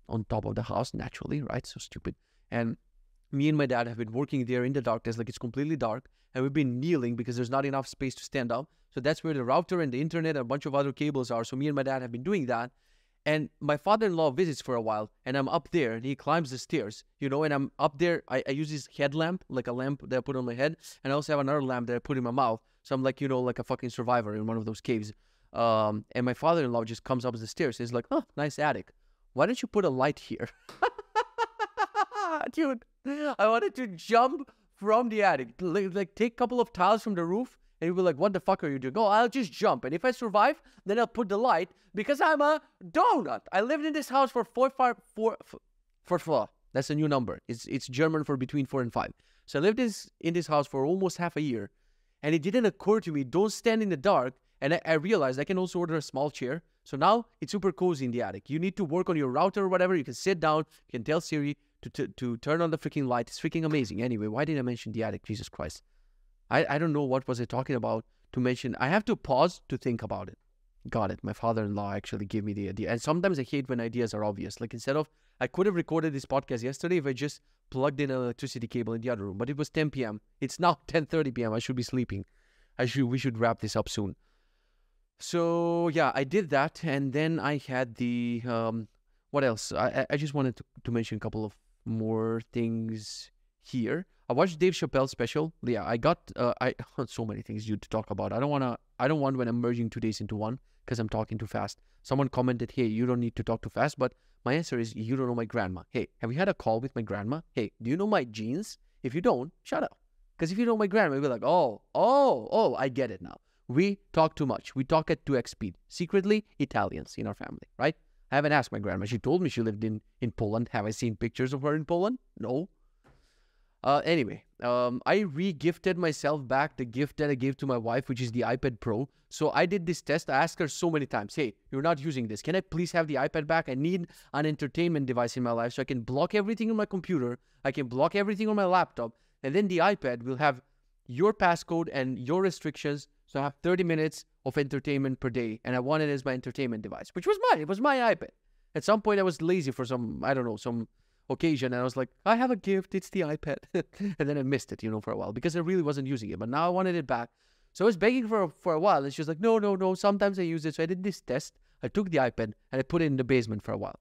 on top of the house naturally, right? So stupid. And me and my dad have been working there in the darkness, like it's completely dark. And we've been kneeling because there's not enough space to stand up. So that's where the router and the internet and a bunch of other cables are. So me and my dad have been doing that. And my father-in-law visits for a while, and I'm up there, and he climbs the stairs, and I'm up there. I use this headlamp, like a lamp that I put on my head, and I also have another lamp that I put in my mouth. So I'm like, like a fucking survivor in one of those caves. And my father-in-law just comes up the stairs. He's like, oh, nice attic. Why don't you put a light here? Dude, I wanted to jump from the attic, like take a couple of tiles from the roof, and you'll be like, what the fuck are you doing? Oh, I'll just jump. And if I survive, then I'll put the light, because I'm a donut. I lived in this house for four. That's a new number. It's German for between 4 and 5. So I lived in this house for almost half a year. And it didn't occur to me, don't stand in the dark. And I realized I can also order a small chair. So now it's super cozy in the attic. You need to work on your router or whatever. You can sit down. You can tell Siri to turn on the freaking light. It's freaking amazing. Anyway, why did I mention the attic? Jesus Christ. I don't know what was I talking about to mention. I have to pause to think about it. Got it. My father-in-law actually gave me the idea. And sometimes I hate when ideas are obvious. Like instead of, I could have recorded this podcast yesterday if I just plugged in an electricity cable in the other room. But it was 10 p.m. It's now 10:30 p.m. I should be sleeping. We should wrap this up soon. So yeah, I did that. And then I had the, what else? I just wanted to mention a couple of more things here. I watched Dave Chappelle's special. Yeah, I got so many things to talk about. I don't want when I'm merging 2 days into one because I'm talking too fast. Someone commented, hey, you don't need to talk too fast, but my answer is you don't know my grandma. Hey, have you had a call with my grandma? Hey, do you know my genes? If you don't, shut up. Because if you know my grandma, you'll be like, oh, I get it now. We talk too much. We talk at 2x speed. Secretly, Italians in our family, right? I haven't asked my grandma. She told me she lived in Poland. Have I seen pictures of her in Poland? No. Anyway, I re-gifted myself back the gift that I gave to my wife, which is the iPad Pro. So I did this test. I asked her so many times, hey, you're not using this. Can I please have the iPad back? I need an entertainment device in my life so I can block everything on my computer. I can block everything on my laptop. And then the iPad will have your passcode and your restrictions. So I have 30 minutes of entertainment per day. And I want it as my entertainment device, which was mine. It was my iPad. At some point, I was lazy for some occasion, and I was like, I have a gift, it's the iPad. And then I missed it, for a while because I really wasn't using it, but now I wanted it back. So I was begging for a while, and she was like, no, sometimes I use it. So I did this test. I took the iPad and I put it in the basement for a while.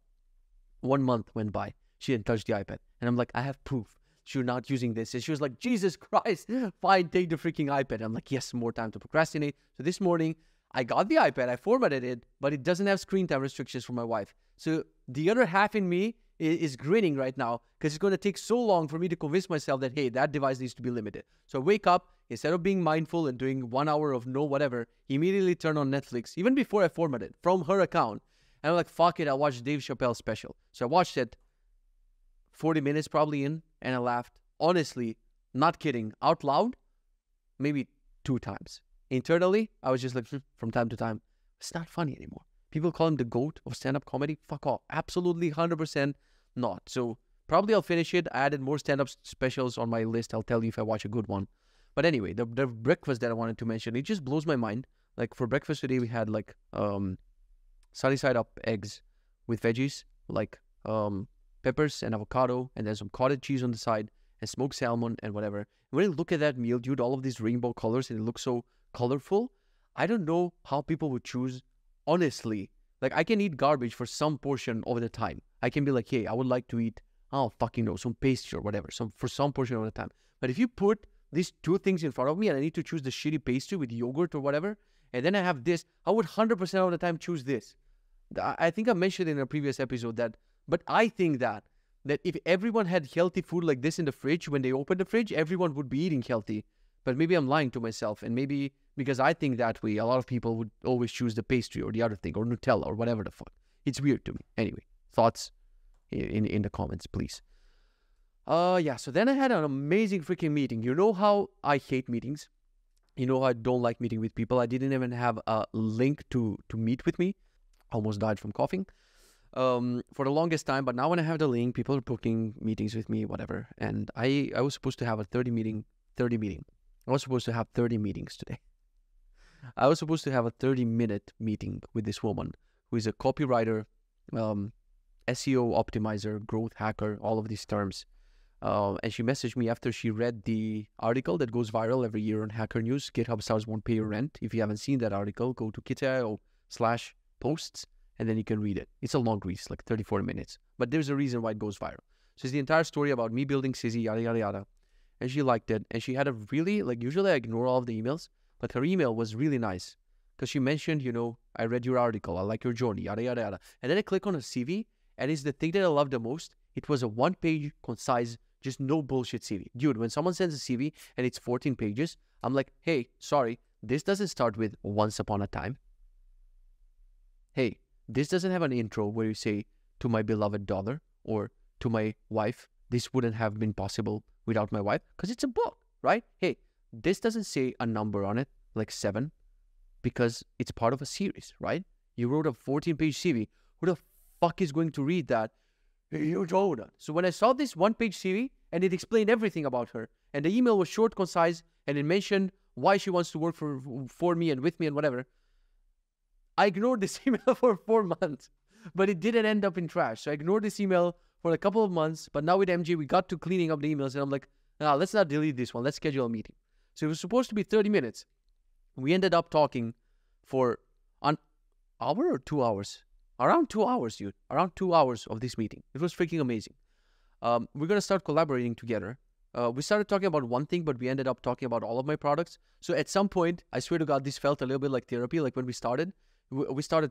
1 month went by. She didn't touch the iPad. And I'm like, I have proof you're not using this. And she was like, Jesus Christ, fine, take the freaking iPad. I'm like, yes, more time to procrastinate. So this morning, I got the iPad, I formatted it, but it doesn't have screen time restrictions for my wife. So the other half in me is grinning right now because it's going to take so long for me to convince myself that, hey, that device needs to be limited. So I wake up, instead of being mindful and doing 1 hour of no whatever, immediately turn on Netflix, even before I format it, from her account. And I'm like, fuck it, I'll watch Dave Chappelle's special. So I watched it 40 minutes probably in, and I laughed. Honestly, not kidding, out loud, maybe 2 times. Internally, I was just like, from time to time, it's not funny anymore. People call him the GOAT of stand-up comedy. Fuck off. Absolutely 100% not. So probably I'll finish it. I added more stand-up specials on my list. I'll tell you if I watch a good one. But anyway, the breakfast that I wanted to mention, it just blows my mind. Like for breakfast today, we had like sunny side up eggs with veggies, like peppers and avocado, and then some cottage cheese on the side, and smoked salmon and whatever. And when you look at that meal, dude, all of these rainbow colors, and it looks so colorful. I don't know how people would choose. Honestly, like I can eat garbage for some portion of the time. I can be like, hey, I would like to eat, some pastry or whatever, for some portion of the time. But if you put these 2 things in front of me and I need to choose the shitty pastry with yogurt or whatever, and then I have this, I would 100% of the time choose this. I think I mentioned in a previous episode that, but I think that if everyone had healthy food like this in the fridge, when they opened the fridge, everyone would be eating healthy. But maybe I'm lying to myself, and maybe because I think that way, a lot of people would always choose the pastry or the other thing or Nutella or whatever the fuck. It's weird to me. Anyway, thoughts in the comments, please. Yeah, so then I had an amazing freaking meeting. You know how I hate meetings? You know how I don't like meeting with people? I didn't even have a link to meet with me. Almost died from coughing for the longest time. But now when I have the link, people are booking meetings with me, whatever. And I was supposed to have a 30 meeting. I was supposed to have 30 meetings today. I was supposed to have a 30-minute meeting with this woman who is a copywriter, SEO optimizer, growth hacker, all of these terms. And she messaged me after she read the article that goes viral every year on Hacker News. GitHub stars won't pay your rent. If you haven't seen that article, go to kitze.io/posts and then you can read it. It's a long read, it's like 34 minutes. But there's a reason why it goes viral. So it's the entire story about me building Sizzy, yada, yada, yada. And she liked it. And she had a really, usually I ignore all of the emails, but her email was really nice. Because she mentioned, I read your article, I like your journey, yada, yada, yada. And then I click on her CV, and it's the thing that I love the most. It was a 1-page, concise, just no bullshit CV. Dude, when someone sends a CV and it's 14 pages, I'm like, hey, sorry, this doesn't start with once upon a time. Hey, this doesn't have an intro where you say, to my beloved daughter, or to my wife, this wouldn't have been possible without my wife, because it's a book, right? Hey, this doesn't say a number on it, like 7, because it's part of a series, right? You wrote a 14-page CV. Who the fuck is going to read that? You don't. So when I saw this 1-page CV and it explained everything about her, and the email was short, concise, and it mentioned why she wants to work for me and with me and whatever, I ignored this email for 4 months, but it didn't end up in trash. So I ignored this email for a couple of months, but now with MJ, we got to cleaning up the emails, and I'm like, nah, let's not delete this one. Let's schedule a meeting. So it was supposed to be 30 minutes. We ended up talking for an hour or 2 hours. Around 2 hours, dude. Around 2 hours of this meeting. It was freaking amazing. We're going to start collaborating together. We started talking about one thing, but we ended up talking about all of my products. So at some point, I swear to God, this felt a little bit like therapy. Like when we started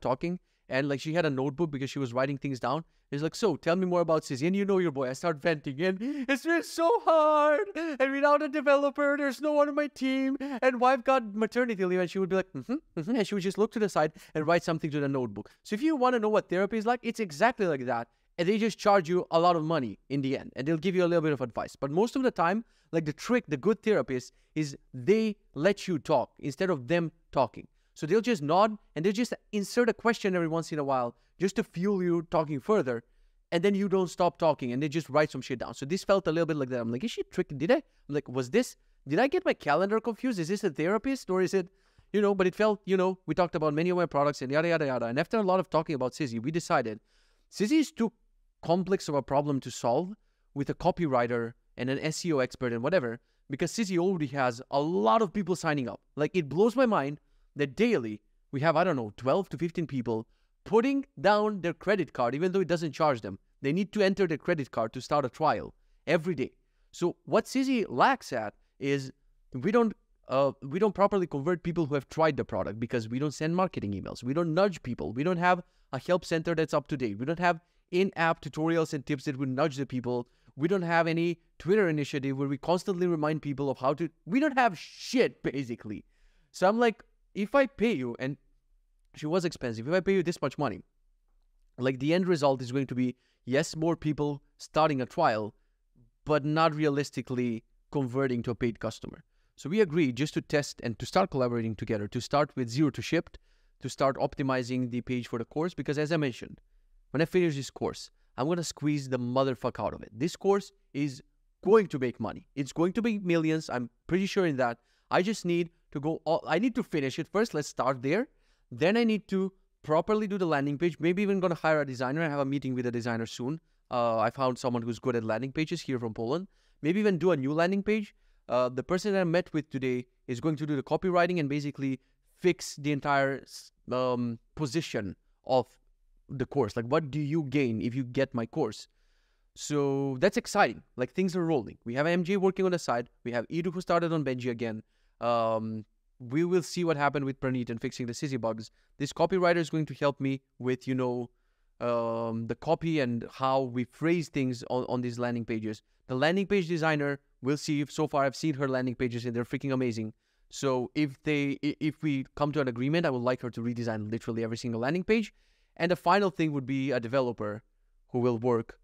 talking, and like she had a notebook because she was writing things down. It's like, so tell me more about Sizzy. And you know your boy, I start venting, and it's been so hard. And without a developer, there's no one on my team. And wife got maternity leave, and she would be like, and she would just look to the side and write something to the notebook. So if you want to know what therapy is like, it's exactly like that. And they just charge you a lot of money in the end, and they'll give you a little bit of advice. But most of the time, like the good therapist is they let you talk instead of them talking. So they'll just nod and they'll just insert a question every once in a while just to fuel you talking further. And then you don't stop talking and they just write some shit down. So this felt a little bit like that. I'm like, is she tricky? Did I? I'm like, did I get my calendar confused? Is this a therapist or is it, but it felt, we talked about many of my products and yada, yada, yada. And after a lot of talking about Sizzy, we decided Sizzy is too complex of a problem to solve with a copywriter and an SEO expert and whatever, because Sizzy already has a lot of people signing up. Like, it blows my mind that daily we have, 12 to 15 people putting down their credit card, even though it doesn't charge them. They need to enter their credit card to start a trial every day. So what Sizzy lacks at is we don't properly convert people who have tried the product, because we don't send marketing emails. We don't nudge people. We don't have a help center that's up to date. We don't have in-app tutorials and tips that would nudge the people. We don't have any Twitter initiative where we constantly remind people of how to. We don't have shit, basically. So I'm like, if I pay you, and she was expensive, if I pay you this much money, like the end result is going to be, yes, more people starting a trial, but not realistically converting to a paid customer. So we agreed just to test and to start collaborating together, to start with 0 to shipped, to start optimizing the page for the course, because as I mentioned, when I finish this course, I'm going to squeeze the motherfuck out of it. This course is going to make money. It's going to be millions. I'm pretty sure in that. I just need to I need to finish it first. Let's start there. Then I need to properly do the landing page. Maybe even going to hire a designer. I have a meeting with a designer soon. I found someone who's good at landing pages here from Poland. Maybe even do a new landing page. The person that I met with today is going to do the copywriting and basically fix the entire position of the course. Like, what do you gain if you get my course? So that's exciting. Like, things are rolling. We have MJ working on the side. We have Edu who started on Benji again. We will see what happened with Praneet and fixing the Sizzy bugs. This copywriter is going to help me with, the copy and how we phrase things on these landing pages. The landing page designer, we'll see. If so far I've seen her landing pages and they're freaking amazing. So if we come to an agreement, I would like her to redesign literally every single landing page. And the final thing would be a developer who will work.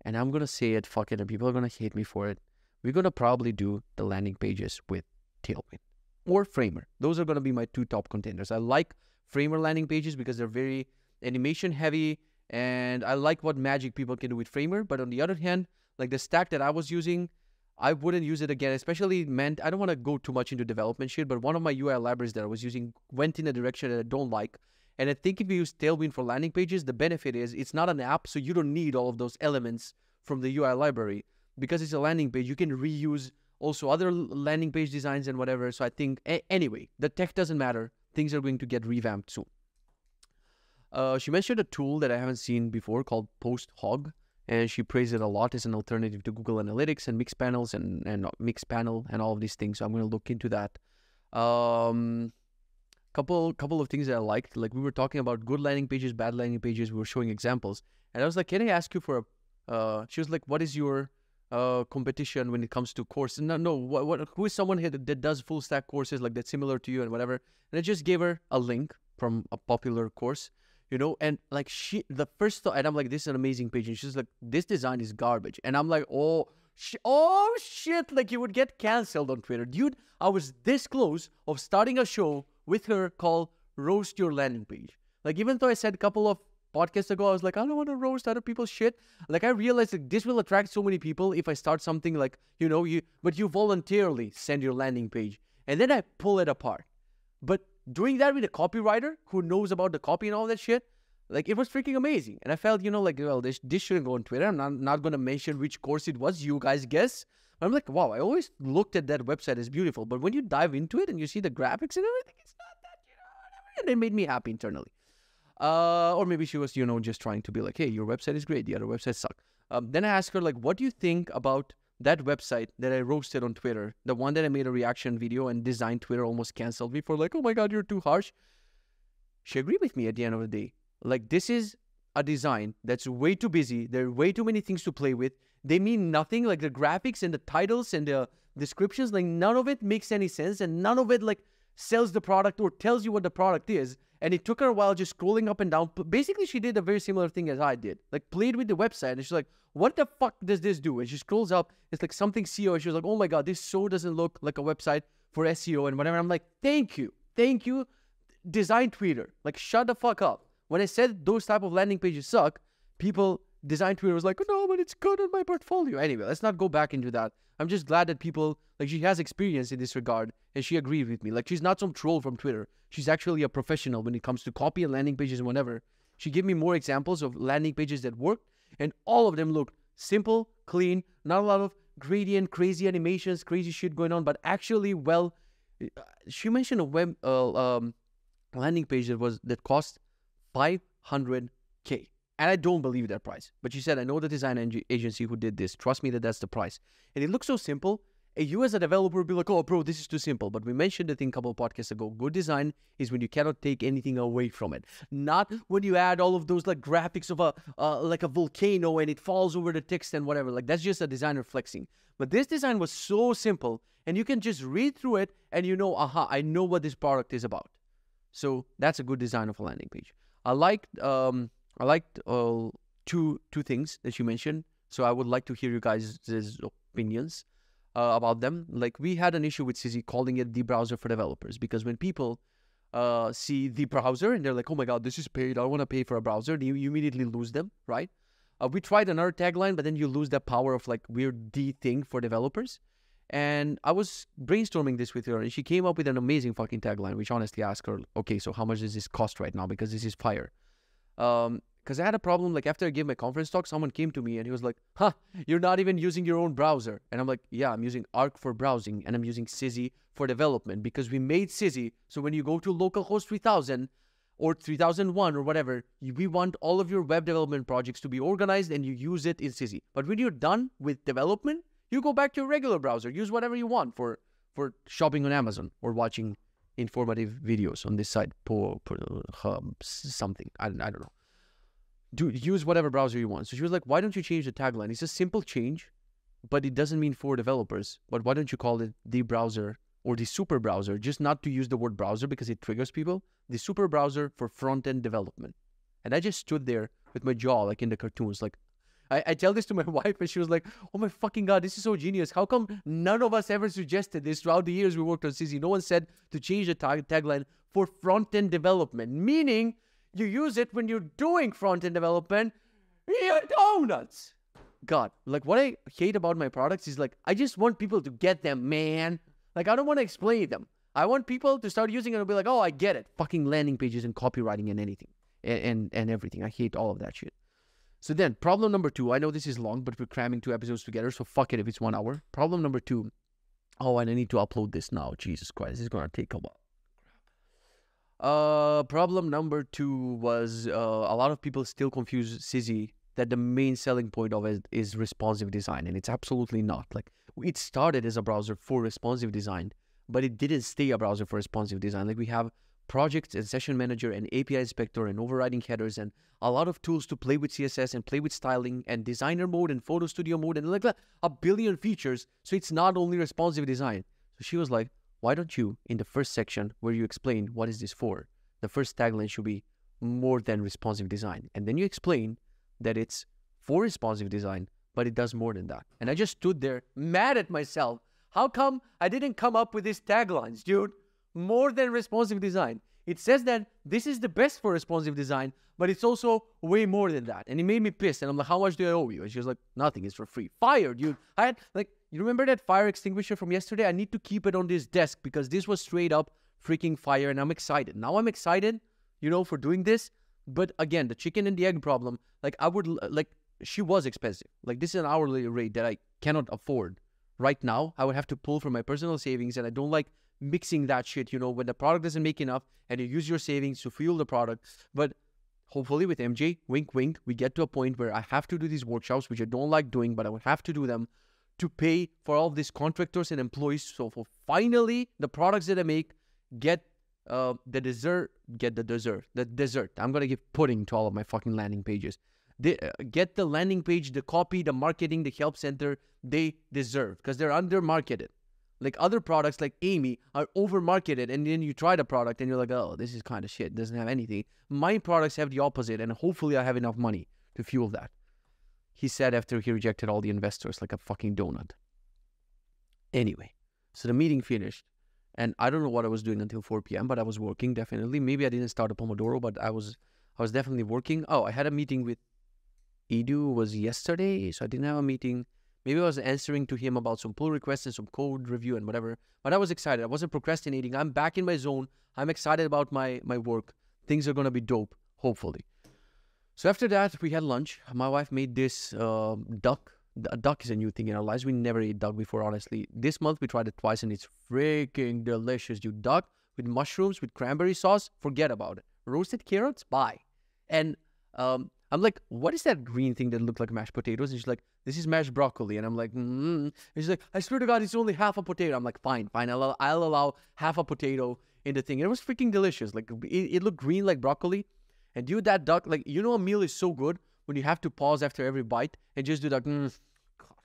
And I'm going to say it, fuck it, and people are going to hate me for it. We're going to probably do the landing pages with Tailwind or Framer. Those are going to be my 2 top contenders. I like Framer landing pages because they're very animation heavy, and I like what magic people can do with Framer. But on the other hand, like the stack that I was using, I wouldn't use it again, especially I don't want to go too much into development shit, but one of my UI libraries that I was using went in a direction that I don't like. And I think if you use Tailwind for landing pages, the benefit is it's not an app, so you don't need all of those elements from the UI library. Because it's a landing page, you can reuse also other landing page designs and whatever. So I think, anyway, the tech doesn't matter. Things are going to get revamped soon. She mentioned a tool that I haven't seen before called PostHog, and she praised it a lot as an alternative to Google Analytics and Mixpanels and Mixpanel and all of these things. So I'm going to look into that. Couple of things that I liked. Like, we were talking about good landing pages, bad landing pages. We were showing examples, and I was like, "Can I ask you for a?" She was like, "What is your competition when it comes to course?" No. Who is someone here that does full stack courses like that's similar to you and whatever? And I just gave her a link from a popular course, and like the first thought, and I'm like, "This is an amazing page," and she's like, "This design is garbage," and I'm like, "Oh, oh shit, like you would get canceled on Twitter. Dude, I was this close of starting a show with her called Roast Your Landing Page. Like, even though I said a couple of podcasts ago, I was like, I don't want to roast other people's shit. Like, I realized like this will attract so many people if I start something like, but you voluntarily send your landing page. And then I pull it apart. But doing that with a copywriter who knows about the copy and all that shit, like, it was freaking amazing. And I felt, well, this shouldn't go on Twitter. I'm not going to mention which course it was. You guys guess. But I'm like, wow, I always looked at that website as beautiful. But when you dive into it and you see the graphics and everything, it's not that, whatever. And it made me happy internally. Or maybe she was, just trying to be like, hey, your website is great. The other websites suck. Then I asked her, like, what do you think about that website that I roasted on Twitter? The one that I made a reaction video and designed Twitter almost canceled me for like, oh my God, you're too harsh. She agreed with me at the end of the day. Like, this is a design that's way too busy. There are way too many things to play with. They mean nothing. Like, the graphics and the titles and the descriptions, like, none of it makes any sense. And none of it, like, sells the product or tells you what the product is. And it took her a while just scrolling up and down. Basically, she did a very similar thing as I did. Like, played with the website. And she's like, what the fuck does this do? And she scrolls up. It's like something SEO. And she was like, oh my God, this so doesn't look like a website for SEO and whatever. I'm like, thank you. Thank you. Design Twitter. Like, shut the fuck up. When I said those type of landing pages suck, people, Design Twitter was like, oh, no, but it's good on my portfolio. Anyway, let's not go back into that. I'm just glad that people, like, she has experience in this regard, and she agreed with me. Like, she's not some troll from Twitter. She's actually a professional when it comes to copy and landing pages and whatever. She gave me more examples of landing pages that worked, and all of them looked simple, clean, not a lot of gradient, crazy animations, crazy shit going on, but actually, well, she mentioned a web landing page that cost $500K. And I don't believe that price. But she said, I know the design agency who did this. Trust me that that's the price. And it looks so simple. And you as a developer would be like, oh, bro, this is too simple. But we mentioned the thing a couple of podcasts ago. Good design is when you cannot take anything away from it. Not when you add all of those like graphics of a volcano and it falls over the text and whatever. Like, that's just a designer flexing. But this design was so simple. And you can just read through it and aha, I know what this product is about. So that's a good design of a landing page. I liked two things that you mentioned. So I would like to hear you guys' opinions about them. Like, we had an issue with Sizzy calling it the browser for developers, because when people see the browser and they're like, oh my God, this is paid, I don't want to pay for a browser, you immediately lose them, right? We tried another tagline, but then you lose that power of like we're the thing for developers. And I was brainstorming this with her, and she came up with an amazing fucking tagline, which honestly asked her, okay, so how much does this cost right now? Because this is fire. Because I had a problem, like, after I gave my conference talk, someone came to me and he was like, you're not even using your own browser. And I'm like, yeah, I'm using Arc for browsing and I'm using Sizzy for development, because we made Sizzy so when you go to localhost 3000 or 3001 or whatever, we want all of your web development projects to be organized and you use it in Sizzy. But when you're done with development, you go back to your regular browser. Use whatever you want for shopping on Amazon or watching informative videos on this site, something. I don't know. Use whatever browser you want. So she was like, why don't you change the tagline? It's a simple change, but it doesn't mean for developers. But why don't you call it the browser or the super browser? Just not to use the word browser because it triggers people. The super browser for front-end development. And I just stood there with my jaw like in the cartoons, like, I tell this to my wife and she was like, oh my fucking God, this is so genius. How come none of us ever suggested this throughout the years we worked on Sizzy? No one said to change the tagline for front-end development, meaning you use it when you're doing front-end development. You're donuts. God, like, what I hate about my products is like, I just want people to get them, man. Like, I don't want to explain them. I want people to start using it and be like, oh, I get it. Fucking landing pages and copywriting and anything and everything. I hate all of that shit. So then, problem number 2. I know this is long, but we're cramming 2 episodes together, so fuck it if it's 1 hour. Problem number 2. Oh, and I need to upload this now. Jesus Christ, this is going to take a while. Problem number 2 was a lot of people still confuse Sizzy that the main selling point of it is responsive design, and it's absolutely not. Like, it started as a browser for responsive design, but it didn't stay a browser for responsive design. Like, we have projects and session manager and API inspector and overriding headers and a lot of tools to play with CSS and play with styling and designer mode and photo studio mode and like a billion features. So it's not only responsive design. So she was like, why don't you, in the first section where you explain what is this for, the first tagline should be more than responsive design. And then you explain that it's for responsive design, but it does more than that. And I just stood there mad at myself. How come I didn't come up with these taglines, dude? More than responsive design. It says that this is the best for responsive design, but it's also way more than that. And it made me pissed. And I'm like, how much do I owe you? And she was like, nothing, it's for free. Fire, dude. I had, like, you remember that fire extinguisher from yesterday? I need to keep it on this desk because this was straight up freaking fire and I'm excited. Now I'm excited, for doing this. But again, the chicken and the egg problem, like she was expensive. Like this is an hourly rate that I cannot afford. Right now, I would have to pull from my personal savings and I don't like mixing that shit, when the product doesn't make enough and you use your savings to fuel the product. But hopefully with MJ, wink, wink, we get to a point where I have to do these workshops, which I don't like doing, but I would have to do them to pay for all of these contractors and employees. So for finally, the products that I make get the dessert. I'm going to give pudding to all of my fucking landing pages. They get the landing page, the copy, the marketing, the help center they deserve because they're under-marketed. Like other products like Amy are over-marketed and then you try the product and you're like, oh, this is kind of shit. It doesn't have anything. My products have the opposite and hopefully I have enough money to fuel that. He said after he rejected all the investors like a fucking donut. Anyway, so the meeting finished and I don't know what I was doing until 4 p.m., but I was working definitely. Maybe I didn't start a Pomodoro, but I was definitely working. Oh, I had a meeting with Edu was yesterday, so I didn't have a meeting. Maybe I was answering to him about some pull requests and some code review and whatever. But I was excited. I wasn't procrastinating. I'm back in my zone. I'm excited about my work. Things are going to be dope, hopefully. So after that, we had lunch. My wife made this duck. A duck is a new thing in our lives. We never ate duck before, honestly. This month, we tried it twice, and it's freaking delicious. You duck with mushrooms, with cranberry sauce, forget about it. Roasted carrots, bye. And I'm like, what is that green thing that looked like mashed potatoes? And she's like, this is mashed broccoli. And I'm like, And she's like, I swear to God, it's only half a potato. I'm like, fine. I'll allow half a potato in the thing. And it was freaking delicious. Like, it looked green like broccoli. And dude, that duck, like, a meal is so good when you have to pause after every bite and just do that. God.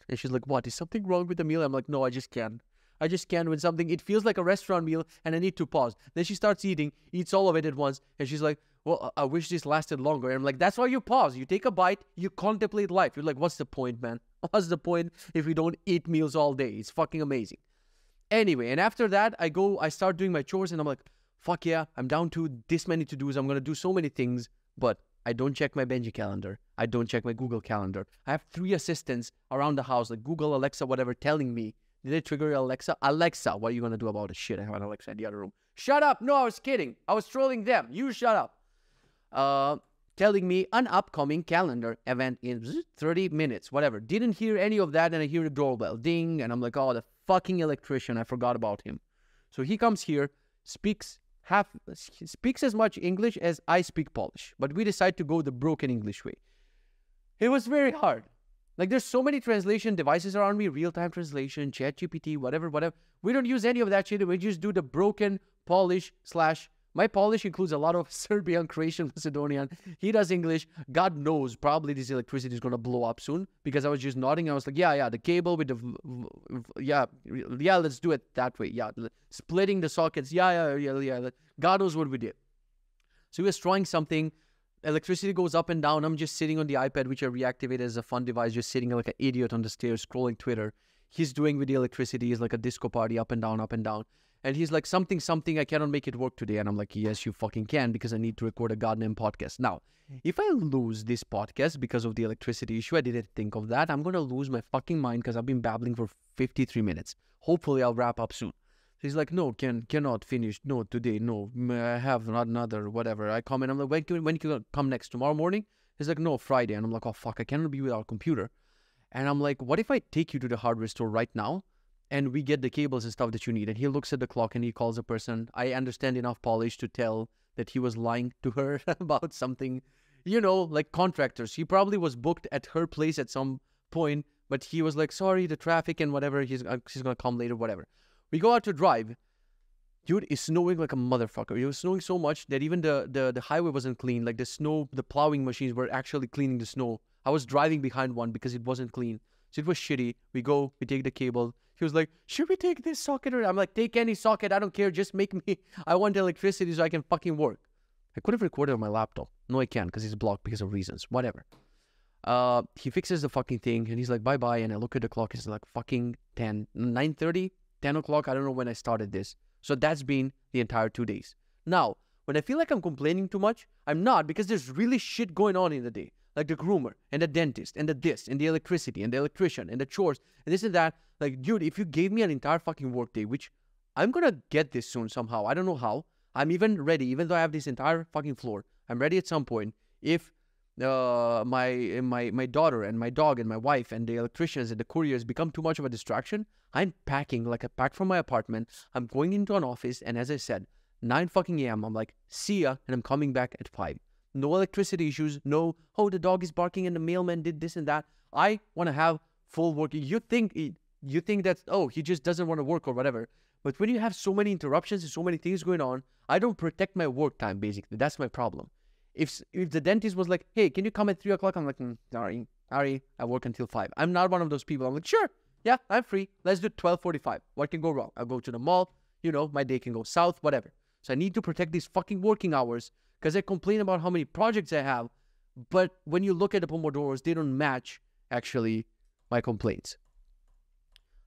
And she's like, what? Is something wrong with the meal? I'm like, no, I just can't. When something, it feels like a restaurant meal and I need to pause. Then she starts eats all of it at once. And she's like, well, I wish this lasted longer. And I'm like, that's why you pause. You take a bite, you contemplate life. You're like, what's the point, man? What's the point if we don't eat meals all day? It's fucking amazing. Anyway, and after that, I start doing my chores and I'm like, fuck yeah, I'm down to this many to-dos. I'm going to do so many things, but I don't check my Benji calendar. I don't check my Google calendar. I have 3 assistants around the house, like Google, Alexa, whatever, telling me, did I trigger Alexa? Alexa, what are you going to do about it? Shit, I have an Alexa in the other room. Shut up. No, I was kidding. I was trolling them. You shut up. Telling me an upcoming calendar event in 30 minutes, whatever. Didn't hear any of that, and I hear the doorbell. Ding, and I'm like, oh, the fucking electrician. I forgot about him. So he comes here, speaks as much English as I speak Polish, but we decide to go the broken English way. It was very hard. Like, there's so many translation devices around me, real-time translation, ChatGPT, whatever. We don't use any of that shit. We just do the broken Polish / my Polish includes a lot of Serbian, Croatian, Macedonian. He does English. God knows, probably this electricity is going to blow up soon because I was just nodding. I was like, yeah, the cable with let's do it that way. Yeah, splitting the sockets. Yeah. God knows what we did. So he was trying something. Electricity goes up and down. I'm just sitting on the iPad, which I reactivated as a fun device, just sitting like an idiot on the stairs, scrolling Twitter. He's doing with the electricity is like a disco party, up and down, up and down. And he's like, something, I cannot make it work today. And I'm like, yes, you fucking can, because I need to record a goddamn podcast. Now, if I lose this podcast because of the electricity issue, I didn't think of that. I'm going to lose my fucking mind because I've been babbling for 53 minutes. Hopefully, I'll wrap up soon. So he's like, no, cannot finish. No, today, no. I have another, whatever. I comment. I'm like, when can you come next? Tomorrow morning? He's like, no, Friday. And I'm like, oh, fuck, I cannot be without a computer. And I'm like, what if I take you to the hardware store right now? And we get the cables and stuff that you need. And he looks at the clock and he calls a person. I understand enough Polish to tell that he was lying to her about something, like contractors. He probably was booked at her place at some point, but he was like, sorry, the traffic and whatever. She's going to come later, whatever. We go out to drive. Dude, it's snowing like a motherfucker. It was snowing so much that even the highway wasn't clean. Like the plowing machines were actually cleaning the snow. I was driving behind one because it wasn't clean. So it was shitty. We take the cable. He was like, should we take this socket? I'm like, take any socket. I don't care. Just make me. I want electricity so I can fucking work. I could have recorded on my laptop. No, I can't because it's blocked because of reasons. Whatever. He fixes the fucking thing and he's like, bye-bye. And I look at the clock, it's like fucking 9:30, 10 o'clock. I don't know when I started this. So that's been the entire 2 days. Now, when I feel like I'm complaining too much, I'm not, because there's really shit going on in the day. Like the groomer and the dentist and the this and the electricity and the electrician and the chores and this and that. Like, dude, if you gave me an entire fucking work day, which I'm gonna get this soon somehow. I don't know how. I'm even ready, even though I have this entire fucking floor. I'm ready at some point. If my daughter and my dog and my wife and the electricians and the couriers become too much of a distraction, I'm packing like a pack from my apartment. I'm going into an office, and as I said, 9 fucking a.m. I'm like, see ya, and I'm coming back at 5. No electricity issues. No, oh, the dog is barking and the mailman did this and that. I want to have full work. You think that, oh, he just doesn't want to work or whatever. But when you have so many interruptions and so many things going on, I don't protect my work time, basically. That's my problem. If the dentist was like, hey, can you come at 3 o'clock? I'm like, sorry, I work until 5. I'm not one of those people. I'm like, sure, yeah, I'm free. Let's do 12:45. What can go wrong? I'll go to the mall. My day can go south, whatever. So I need to protect these fucking working hours, because I complain about how many projects I have. But when you look at the Pomodoros, they don't match, actually, my complaints.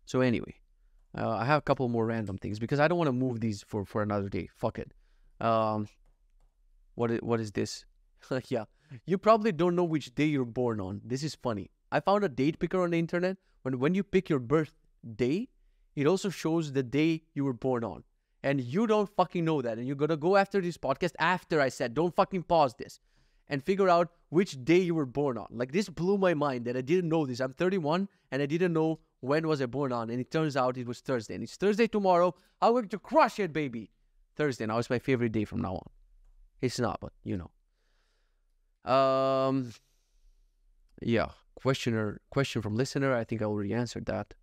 So anyway, I have a couple more random things, because I don't want to move these for another day. Fuck it. What is this? Yeah, you probably don't know which day you're born on. This is funny. I found a date picker on the internet. When you pick your birth day, it also shows the day you were born on. And you don't fucking know that. And you're going to go after this podcast after I said, don't fucking pause this, and figure out which day you were born on. Like, this blew my mind that I didn't know this. I'm 31 and I didn't know when was I born on. And it turns out it was Thursday. And it's Thursday tomorrow. I'm going to crush it, baby. Thursday now is my favorite day from now on. It's not, but yeah. Question from listener. I think I already answered that.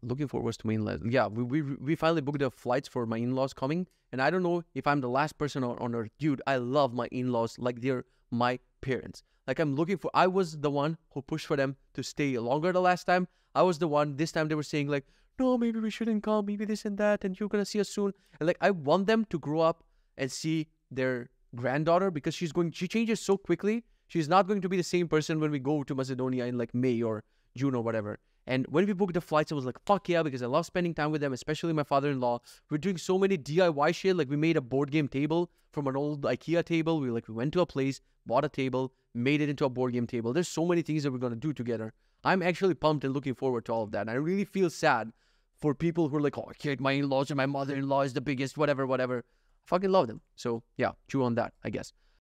Looking forward to my in-laws. Yeah, we finally booked the flights for my in-laws coming. And I don't know if I'm the last person on earth. Dude, I love my in-laws like they're my parents. Like, I was the one who pushed for them to stay longer the last time. I was the one, this time they were saying like, no, maybe we shouldn't come, maybe this and that, and you're going to see us soon. And like, I want them to grow up and see their granddaughter, because she changes so quickly. She's not going to be the same person when we go to Macedonia in like May or June or whatever. And when we booked the flights, I was like, fuck yeah, because I love spending time with them, especially my father-in-law. We're doing so many DIY shit. Like, we made a board game table from an old IKEA table. We went to a place, bought a table, made it into a board game table. There's so many things that we're going to do together. I'm actually pumped and looking forward to all of that. And I really feel sad for people who are like, oh, I hate my in-laws and my mother-in-law is the biggest, whatever. I fucking love them. So yeah, chew on that, I guess.